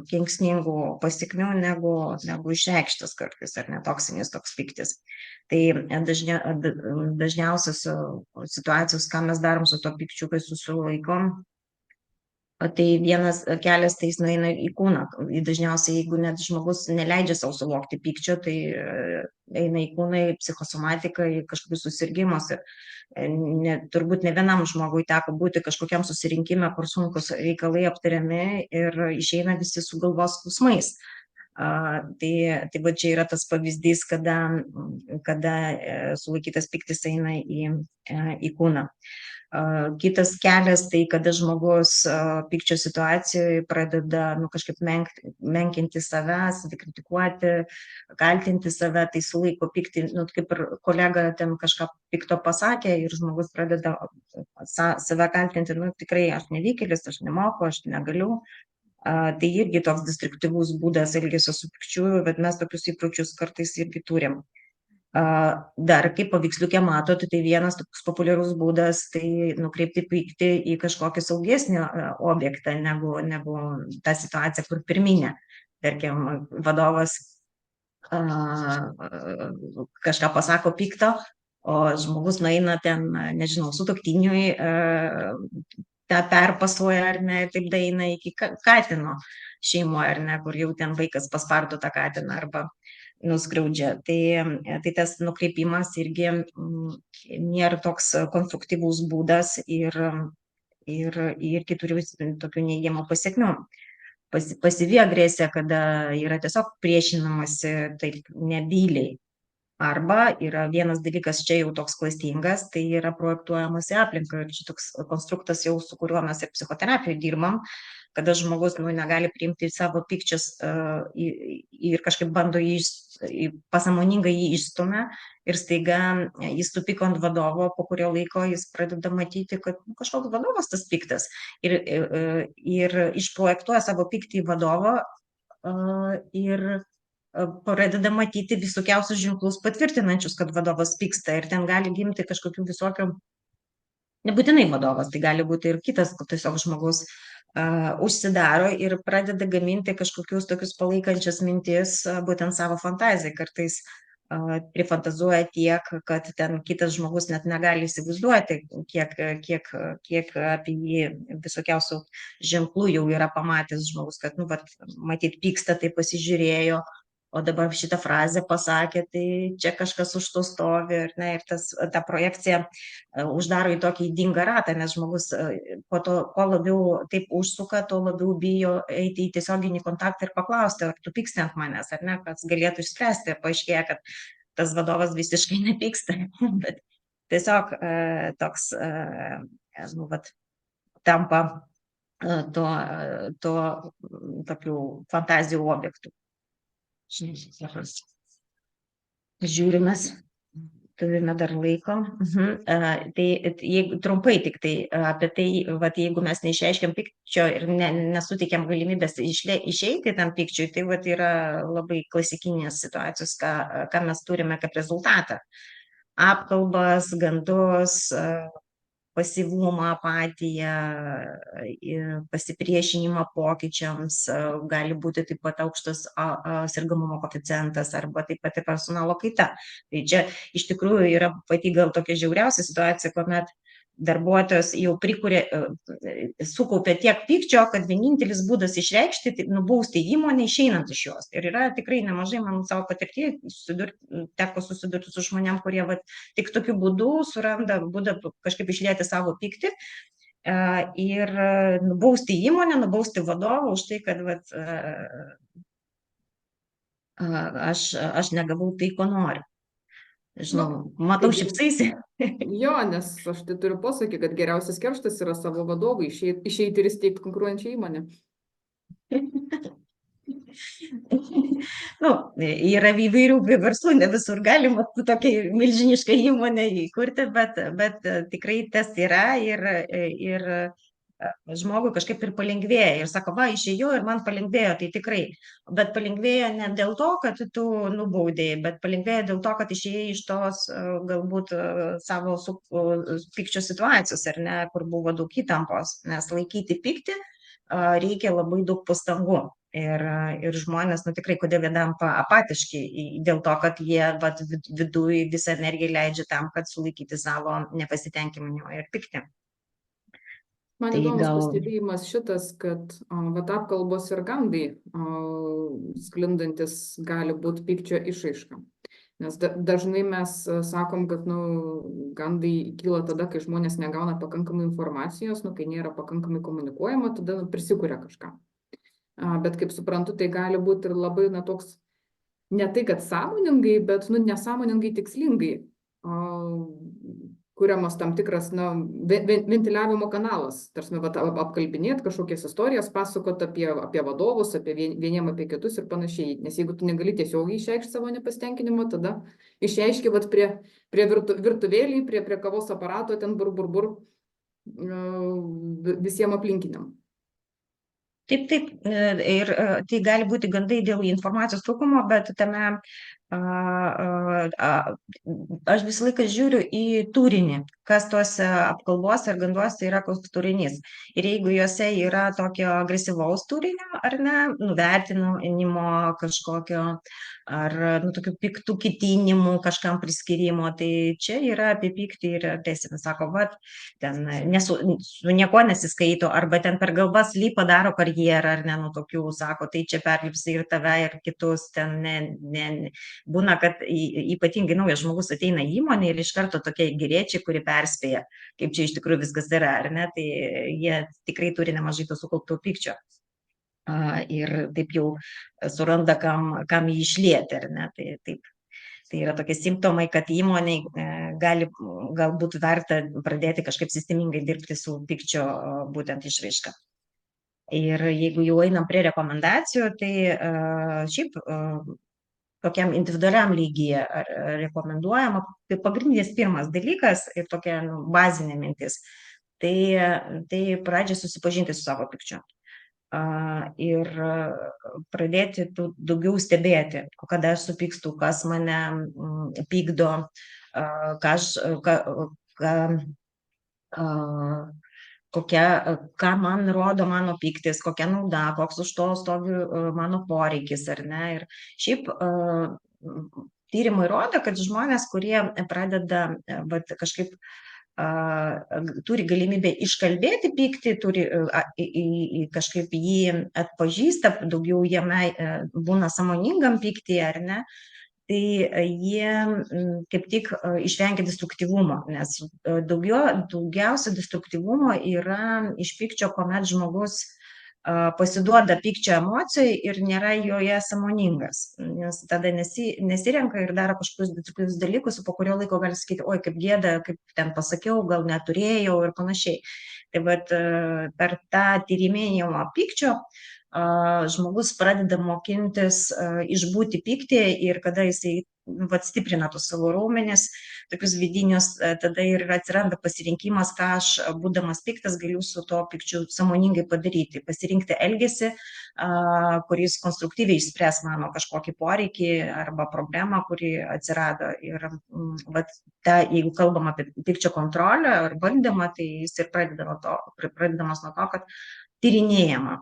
kenksmingų pasekmių negu išreikštas kartais, ar netoksinis toks pyktis. Tai dažniausios situacijos, ką mes darom su to pykčiu, kai susilaikom, tai vienas kelias, tai jis nueina į kūną. Dažniausiai, jeigu net žmogus neleidžia savo suvokti pykčio, tai eina į kūną, į psichosomatiką, į kažkokius susirgymus. Turbūt ne vienam žmogui teko būti kažkokiam susirinkime, kur sunkus reikalai aptariami ir išeina visi su galvos skausmais. Tai va čia yra tas pavyzdys, kada sulaikytas pyktis eina į kūną. Kitas kelias, tai kada žmogus pykčio situacijoje pradeda kažkaip menkinti save, kritikuoti, kaltinti save, tai sulaiko pyktį, kaip ir kolega ten kažką pikto pasakė ir žmogus pradeda save kaltinti, tikrai aš nevykėlis, aš nemoku, aš negaliu. Tai irgi toks destruktyvus būdas elgesio su pykčiu, bet mes tokius įpročius kartais irgi turim. Dar kaip paveiksliuke matote, tai vienas toks populiarus būdas, tai nukreipti pyktį į kažkokį saugesnį objektą negu tą situaciją, kur pirminė. Tarkim, vadovas kažką pasako pikto, o žmogus nueina ten, nežinau, sutuoktiniui, tą perpasuoja, ar ne, ir taip daeina iki katino šeimoje, ar ne, kur jau ten vaikas paspardo tą katiną arba nuskriaudžia. Tai tas nukreipimas irgi nėra toks konstruktyvus būdas ir irgi turi tokių neigiamų pasekmių. Pasyvi agresija, kada yra tiesiog priešinamasi taip nebyliai. Arba yra vienas dalykas čia jau toks klastingas, tai yra projektuojamas į aplinką. Ir čia toks konstruktas jau, su kuriuo mes ir psichoterapijoje dirbam, kada žmogus negali priimti savo pykčius ir kažkaip bando pasąmoningai jį išstumia ir staiga jis supyko ant vadovo, po kurio laiko jis pradeda matyti, kad kažkoks vadovas tas piktas ir išprojektuoja savo pyktį į vadovą ir pradeda matyti visokiausius ženklus patvirtinančius, kad vadovas pyksta ir ten gali gimti kažkokių visokių, nebūtinai vadovas, tai gali būti ir kitas tiesiog žmogus užsidaro ir pradeda gaminti kažkokius tokius palaikančias mintis būtent savo fantazijai. Kartais prifantazuoja tiek, kad ten kitas žmogus net negali įsivaizduoti, kiek apie jį visokiausių ženklų jau yra pamatęs žmogus, kad, matyt, pyksta, tai pasižiūrėjo, o dabar šitą frazę pasakė, tai čia kažkas už to stovi, ir ta projekcija uždaro į tokį ydingą ratą, nes žmogus po to, kuo labiau taip užsuka, tuo labiau bijo eiti į tiesioginį kontaktą ir paklausti, ar tu pyksti ant manęs, ar ne, kas galėtų išspręsti, paaiškėja, kad tas vadovas visiškai nepyksta, bet tiesiog toks, tampa to tokių fantazijų objektų. Žiūrimės. Turime dar laiko. Tai jeigu trumpai tik tai apie tai, vat, jeigu mes neišreiškiam pykčio ir nesuteikiam galimybės išeiti tam pykčiui, tai vat, yra labai klasikinės situacijos, ką mes turime kaip rezultatą. Apkalbas, gandus, pasyvumą, apatiją, pasipriešinimą pokyčiams, gali būti taip pat aukštas sergamumo koeficientas arba taip pat ir personalo kaita. Tai čia iš tikrųjų yra pati gal tokia žiauriausia situacija, kuomet darbuotojas jau sukaupė tiek pykčio, kad vienintelis būdas išreikšti, tai nubausti įmonę išeinant iš jos. Ir yra tikrai nemažai, man savo patirtyje, teko susidurti su žmonėm, kurie tik tokiu būdu suranda būdą kažkaip išlieti savo pyktį ir nubausti įmonę, nubausti vadovą už tai, kad aš negavau tai, ko noriu. Žinau, matau šipsaisi. Jo, nes aš tai turiu posakį, kad geriausias kerštas yra savo vadovui išeiti ir įsteigti konkuruojančią įmonę. Yra įvairių verslų, ne visur galima tokią milžinišką įmonę įkurti, bet tikrai tas yra ir žmogui kažkaip ir palengvėja. Ir sako, va, išėjau ir man palengvėjo, tai tikrai. Bet palengvėjo ne dėl to, kad tu nubaudėjai, bet palengvėjo dėl to, kad išėjai iš tos galbūt savo pykčio situacijos, ar ne, kur buvo daug įtampos, nes laikyti pyktį reikia labai daug pastangų. Ir žmonės, tikrai, kodėl jie tampa apatiški, dėl to, kad jie viduje visą energiją leidžia tam, kad sulaikyti savo nepasitenkinimą ir pyktį. Man įdomus pastebėjimas šitas, kad apkalbos ir gandai sklindantis gali būti pykčio išraiška. Nes dažnai mes sakom, kad gandai kyla tada, kai žmonės negauna pakankamai informacijos, kai nėra pakankamai komunikuojama, tada prisikuria kažką. Bet kaip suprantu, tai gali būti ir labai toks, ne tai, kad sąmoningai, bet nesąmoningai tikslingai kuriamas tam tikras ventiliavimo kanalas. Tarsi, apkalbinėti kažkokias istorijas, pasakoti apie vadovus, apie vieniem apie kitus ir panašiai. Nes jeigu tu negali tiesiogiai išreikšti savo nepasitenkinimą, tada išreiški prie virtuvėlį, prie kavos aparato, ten bur visiems aplinkiniam. Taip, ir tai gali būti gandai dėl informacijos trūkumo, bet tame aš visą laiką žiūriu į turinį, kas tuose apkalbose ir ganduose yra koks turinys. Ir jeigu juose yra tokio agresyvaus turinio, ar ne, nuvertinimo kažkokio, ar tokių piktų ketinimų kažkam priskirimo, tai čia yra apie pyktį ir teisėmis sako, ten su nieko nesiskaito, arba ten per galvas lypa daro karjerą, ar ne, tokių sako, tai čia perlipsi ir tave, ir kitus, ten būna, kad ypatingai naujas žmogus ateina į įmonę ir iš karto tokie geriečiai, kurie perspėja, kaip čia iš tikrųjų viskas yra, ar ne, tai jie tikrai turi nemažai to sukaupto pykčio. Ir taip jau suranda, kam jį išlieti, ar ne, tai taip. Tai yra tokie simptomai, kad įmoniai galbūt verta pradėti kažkaip sistemingai dirbti su pykčio būtent išraiška. Ir jeigu jau einam prie rekomendacijų, tai šiaip tokiam individualiam lygyje rekomenduojama, tai pagrindinis pirmas dalykas ir tokia bazinė mintis, tai pradžiai susipažinti su savo pykčiu. Ir pradėti daugiau stebėti, kada aš supykstu, kas mane pykdo, ką man rodo mano pyktis, kokia nauda, koks už to stovi mano poreikis, ar ne. Ir šiaip tyrimai rodo, kad žmonės, kurie pradeda kažkaip turi galimybę iškalbėti pyktį, turi kažkaip jį atpažįsta, daugiau jame būna sąmoningam pyktį, ar ne, tai jie kaip tik išvengia destruktyvumo, nes daugiausia destruktyvumo yra iš pykčio, kuomet žmogus pasiduoda pykčio emocijai ir nėra joje sąmoningas, nes tada nesirenka ir daro kažkokius destruktyvius dalykus, po kurio laiko gali sakyti, oi, kaip gėda, kaip ten pasakiau, gal neturėjau ir panašiai. Tai per tą tyrinėjimą pykčio žmogus pradeda mokintis išbūti pyktyje ir kada jisai stiprina tus savo raumenis, tokius vidinius, tada ir atsiranda pasirinkimas, ką aš, būdamas piktas, galiu su to pykčiu sąmoningai padaryti, pasirinkti elgesį, kuris konstruktyviai išspręs mano kažkokį poreikį arba problemą, kuri atsirado. Ir jeigu kalbam apie pykčio kontrolę ar valdymą, tai jis ir pradedamas nuo to, kad tyrinėjama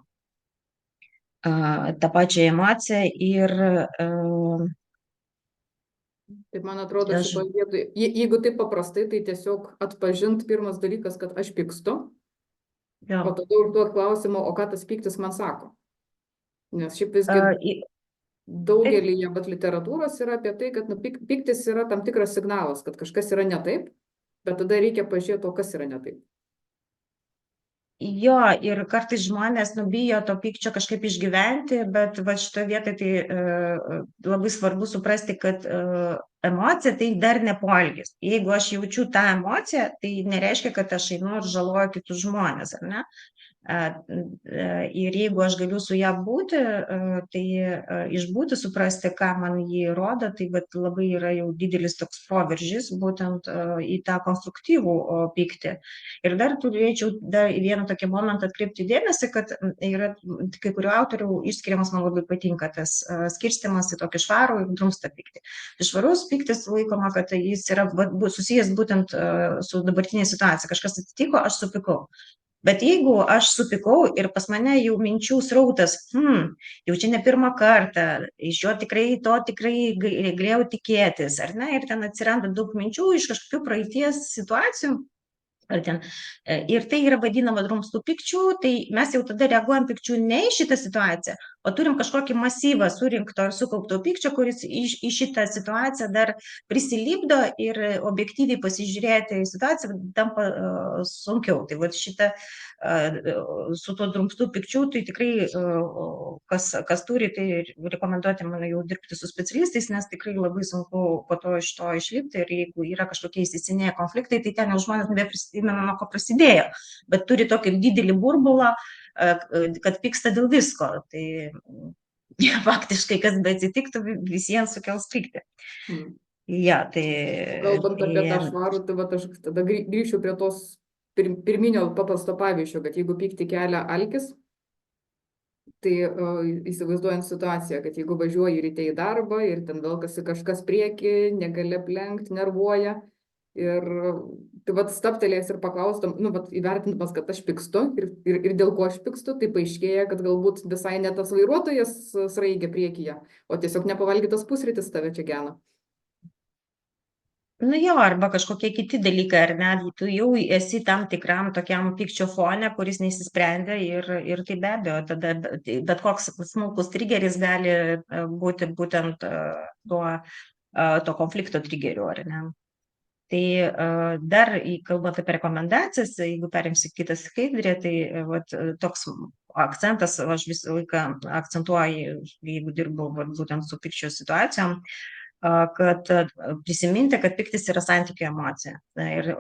tą pačią emociją ir Taip, man atrodo, šitoje vietoje, jeigu taip paprastai, tai tiesiog atpažint pirmas dalykas, kad aš pykstu, o tada užduot klausimą, o ką tas pyktis man sako. Nes šiaip visgi daugelyje literatūros yra apie tai, kad pyktis yra tam tikras signalas, kad kažkas yra ne taip, bet tada reikia pažiūrėti, o kas yra ne taip. Jo, ir kartais žmonės bijo to pykčio kažkaip išgyventi, bet šitoje vietoje tai labai svarbu suprasti, kad emocija tai dar ne poelgis. Jeigu aš jaučiu tą emociją, tai nereiškia, kad aš einu ir žaloju kitus žmonės, ar ne? Ir jeigu aš galiu su ją būti, tai išbūti, suprasti, ką man jį rodo, tai labai yra jau didelis toks proveržis būtent į tą konstruktyvų pyktį. Ir dar turėčiau vieną tokį momentą atkreipti dėmesį, kad yra kai kurių autorių išskiriamas, man labai patinka tas skirstimas į tokį švarų ir drumstą pyktį. Švarus pyktis laikoma, kad jis yra susijęs būtent su dabartinė situacija. Kažkas atsitiko, aš supykau. Bet jeigu aš supykau ir pas mane jau minčių srautas, jau čia ne pirmą kartą, iš jo tikrai galėjau tikėtis, ar ne, ir ten atsiranda daug minčių iš kažkokių praeities situacijų, ir tai yra vadinama drumstų pykčių, tai mes jau tada reaguojam pykčių ne į šitą situaciją, o turim kažkokį masyvą surinkto ir sukaupto pykčio, kuris į šitą situaciją dar prisilipdo ir objektyviai pasižiūrėti į situaciją tampa sunkiau. Tai šitą su tuo drumstų pykčių, tai tikrai kas turi, tai rekomenduoti man jau dirbti su specialistais, nes tikrai labai sunku po to iš to išlipti, ir jeigu yra kažkokie įsisenėję konfliktai, tai ten jau žmonės nebeprisimena, nuo ko prasidėjo, bet turi tokį didelį burbulą, kad pyksta dėl visko. Tai faktiškai, kas beatsitiktų, visiems sukels pyktį. Ja, tai... Kalbant apie tą švarų, tai aš tada grįšiu prie tos pirminio paprasto pavyzdžio, kad jeigu pyktį kelia alkis, tai įsivaizduojant situaciją, kad jeigu važiuoji ryte į darbą ir ten velkasi kažkas prieki, negali aplenkti, nervuoja, ir tai stabtelėjęs ir paklaustum, įvertindamas, kad aš pykstu ir dėl ko aš pykstu, tai paaiškėja, kad galbūt visai ne tas vairuotojas sraigia priekyje, o tiesiog nepavalgytas pusrytis tave čia gena. Jo, arba kažkokie kiti dalykai, ar net tu jau esi tam tikram tokiam pykčio fone, kuris neįsisprendė, ir tai be abejo, tada bet koks smulkus trigeris gali būti būtent to konflikto trigeriu, ar ne? Tai dar, kalbant apie rekomendacijas, jeigu perimsi kitą skaidrę, tai toks akcentas, aš visą laiką akcentuoju, jeigu dirbu būtent su pykčio situacijom, kad prisiminti, kad pyktis yra santykių emocija. Ir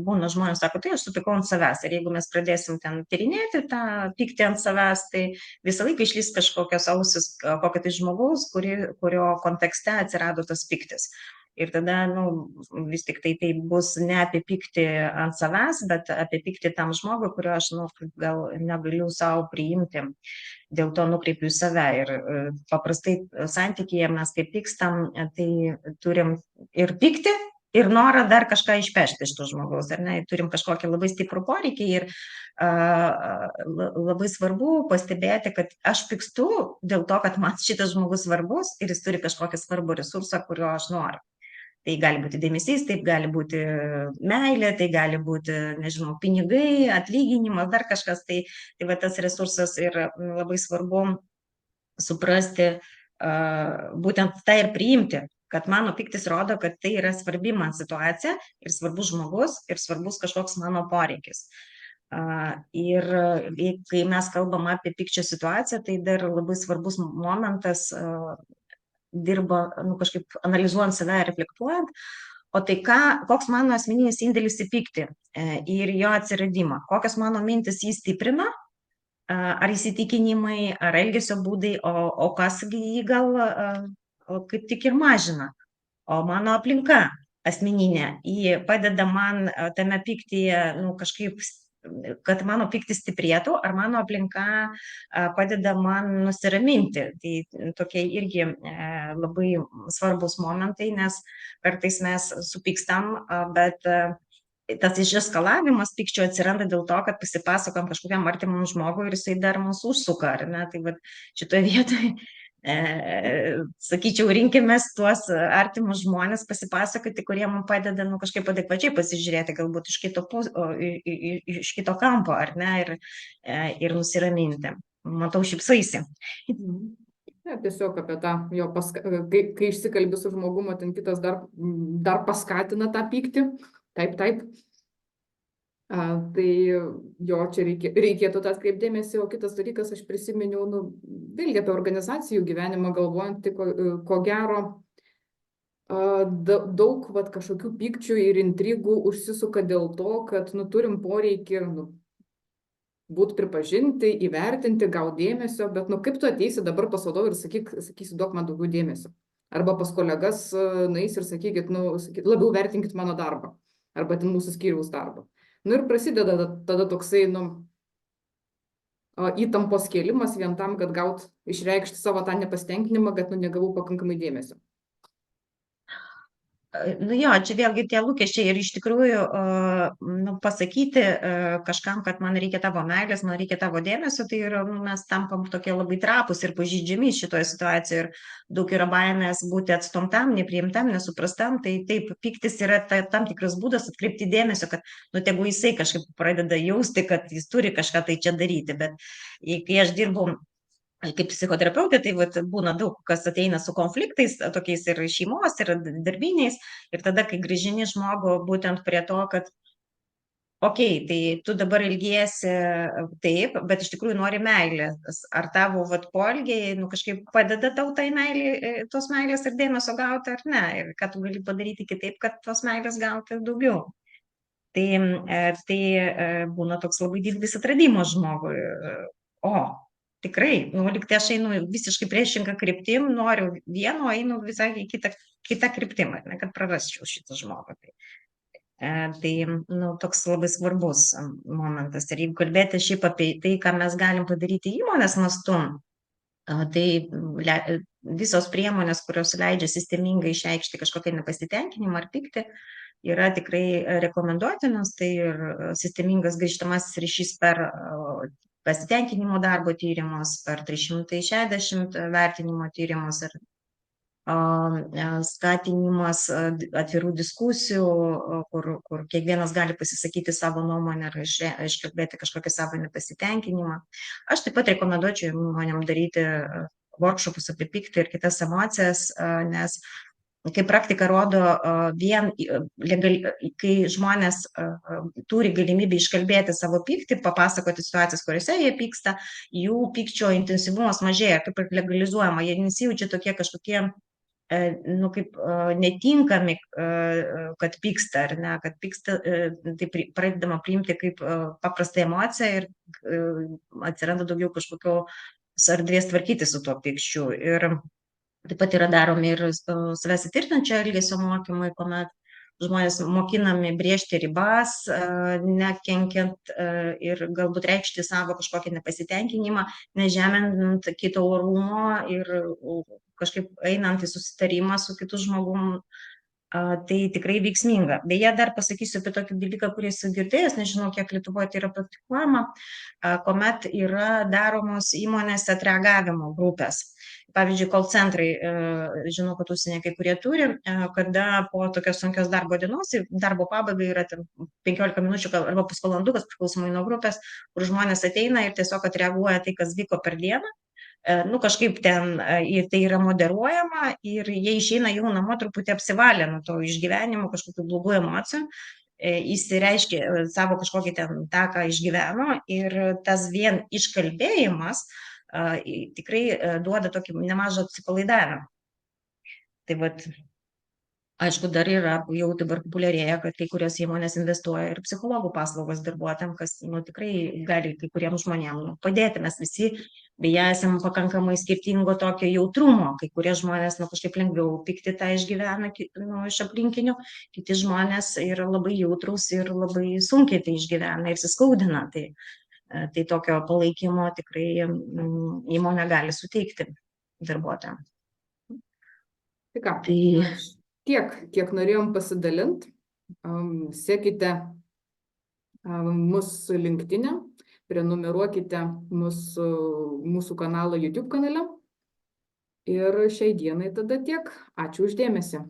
būna žmonės sako, tai aš supykau ant savęs. Ir jeigu mes pradėsim ten tyrinėti tą pyktį ant savęs, tai visą laiką išlys kažkokios ausis, kokio tai žmogaus, kurio kontekste atsirado tas pyktis. Ir tada, vis tik tai bus ne apie pyktį ant savęs, bet apie pyktį tam žmogui, kurio aš, gal negaliu savo priimti. Dėl to nukreipiu į save. Ir paprastai santykyje mes, kai pykstam, tai turim ir pyktį, ir norą dar kažką išpešti iš to žmogaus, ar ne? Turim kažkokį labai stiprų poreikį, ir labai svarbu pastebėti, kad aš pykstu dėl to, kad man šitas žmogus svarbus ir jis turi kažkokį svarbų resursą, kurio aš noriu. Tai gali būti dėmesys, taip gali būti meilė, tai gali būti, nežinau, pinigai, atlyginimas, dar kažkas. Tai tas resursas, ir labai svarbu suprasti, būtent tai ir priimti, kad mano pyktis rodo, kad tai yra svarbi man situacija ir svarbus žmogus ir svarbus kažkoks mano poreikis. Ir kai mes kalbam apie pykčio situaciją, tai dar labai svarbus momentas dirba, kažkaip analizuojant save, reflektuojant, o tai koks mano asmeninis indėlis į pyktį ir jo atsiradimą, kokios mano mintis jį stiprina, ar įsitikinimai, ar elgesio būdai, o kas jį gal kaip tik ir mažina. O mano aplinka asmeninė, ji padeda man tame pyktyje, kažkaip, kad mano pyktis stiprėtų, ar mano aplinka padeda man nusiraminti. Tai tokie irgi labai svarbus momentai, nes kartais mes supykstam, bet tas išeskalavimas pykčio atsiranda dėl to, kad pasipasakojam kažkokiam artimam žmogui ir jisai dar mūsų užsuka, ar ne? Tai vat šitoje vietoje, sakyčiau, rinkimės tuos artimus žmonės pasipasakoti, kurie mums padeda kažkaip adekvačiai pasižiūrėti, galbūt iš kito kampo, ar ne, ir nusiraminti. Matau, šypsaisi. Tiesiog apie tą, kai išsikalbi su žmogumu, ten kitas dar paskatina tą pyktį. Taip. Tai jo, čia reikėtų tą atkreipdėmėsi, o kitas dalykas, aš prisiminiau, vėlgi apie organizacijų gyvenimą galvojant, tai ko gero daug kažkokių pykčių ir intrigų užsisuka dėl to, kad turim poreikį būt pripažinti, įvertinti, gauti dėmesio, bet kaip tu ateisi dabar pas vadovą ir sakysi, duok man daugiau dėmesio. Arba pas kolegas nueis ir sakykit, labiau vertinkit mano darbą. Arba mūsų skyriaus darbą. Ir prasideda tada toksai, įtampos kėlimas vien tam, kad išreikšti savo tą nepasitenkinimą, kad negavau pakankamai dėmesio. Jo, čia vėlgi tie lūkesčiai ir iš tikrųjų pasakyti kažkam, kad man reikia tavo meilės, man reikia tavo dėmesio, tai yra, mes tampam tokie labai trapus ir pažeidžiami šitoje situacijoje ir daug yra baimės būti atstumtam, nepriimtam, nesuprastam, tai taip, pyktis yra tam tikras būdas atkreipti dėmesio, kad tegu jisai kažkaip pradeda jausti, kad jis turi kažką tai čia daryti, bet kai aš dirbu kaip psichoterapeutė, tai būna daug, kas ateina su konfliktais, tokiais ir šeimos, ir darbiniais, ir tada, kai grįžini žmogų būtent prie to, kad tai tu dabar ilgiesi taip, bet iš tikrųjų nori meilės, ar tavo poelgiai kažkaip padeda tau tai meilė, tos meilės ir dėmesio gauti, ar ne, ir ką tu gali padaryti kitaip, kad tos meilės gauti daugiau. Tai būna toks labai didelis atradimas žmogui. Tikrai, lyg tai aš einu visiškai priešingą kryptim, noriu vieno, einu visai kitą kryptim, kad prarasčiau šitą žmogų. Tai toks labai svarbus momentas. Ir jeigu kalbėti šiaip apie tai, ką mes galim padaryti įmonės mastu, tai visos priemonės, kurios leidžia sistemingai išreikšti kažkokią nepasitenkinimą ar pyktį, yra tikrai rekomenduotinos. Tai ir sistemingas grįžtamasis ryšys per pasitenkinimo darbo tyrimus, per 360 vertinimo tyrimus ir skatinimas atvirų diskusijų, kur kiekvienas gali pasisakyti savo nuomonę ar iškalbėti kažkokį savo nepasitenkinimą. Aš taip pat rekomenduočiau įmonėm daryti workshopus apie pyktį ir kitas emocijas, nes kaip praktika rodo, kai žmonės turi galimybę iškalbėti savo pyktį, papasakoti situacijas, kuriuose jie pyksta, jų pykčio intensyvumas mažėja, kaip ir legalizuojama, jie nesijaučia tokie kažkokie, kaip netinkami, kad pyksta, ar ne, kad pyksta, tai pradedama priimti kaip paprastą emociją ir atsiranda daugiau kažkokio erdvės tvarkyti su tuo pykčiu. Ir taip pat yra daromi ir savęs įtvirtinančio elgesio mokymai, kuomet žmonės mokinami brėžti ribas, nekenkiant ir galbūt reikšti savo kažkokį nepasitenkinimą, nežeminant kito orumo ir kažkaip einant į susitarimą su kitu žmogum. Tai tikrai veiksminga. Beje, dar pasakysiu apie tokį dalyką, kurį esu girdėjęs, nežinau, kiek Lietuvoje tai yra praktikuojama, kuomet yra daromos įmonėse atreagavimo grupės. Pavyzdžiui, call centrai, žinau, kad užsienyje kai kurie turi, kada po tokios sunkios darbo dienos, darbo pabaigai yra 15 minučių arba pusvalandukas, priklausomai nuo grupės, kur žmonės ateina ir tiesiog atreaguoja tai, kas vyko per dieną. Kažkaip ten ir tai yra moderuojama ir jie išeina jau namo truputį apsivalę nuo to išgyvenimo, kažkokių blogų emocijų, įsireiškia savo kažkokį ten tą, ką išgyveno, ir tas vien iškalbėjimas tikrai duoda tokį nemažą atsipalaidavimą. Tai Aišku, dar yra, jau dabar populiarėja, kad kai kurios įmonės investuoja ir psichologų paslaugos darbuotojams, kas tikrai gali kai kuriems žmonėms padėti. Mes visi beje esam pakankamai skirtingo tokio jautrumo. Kai kurie žmonės kažkaip lengviau pykti tą išgyvena iš aplinkinių, kiti žmonės yra labai jautrus ir labai sunkiai tai išgyvena ir įsiskaudina. Tai tokio palaikymo tikrai įmonė gali suteikti darbuotojams. Tai ką, Tai tiek, kiek norėjom pasidalinti. Sekite mūsų LinkedIn'e, prenumeruokite mūsų kanalą YouTube kanale. Ir šiai dienai tada tiek. Ačiū uždėmesi.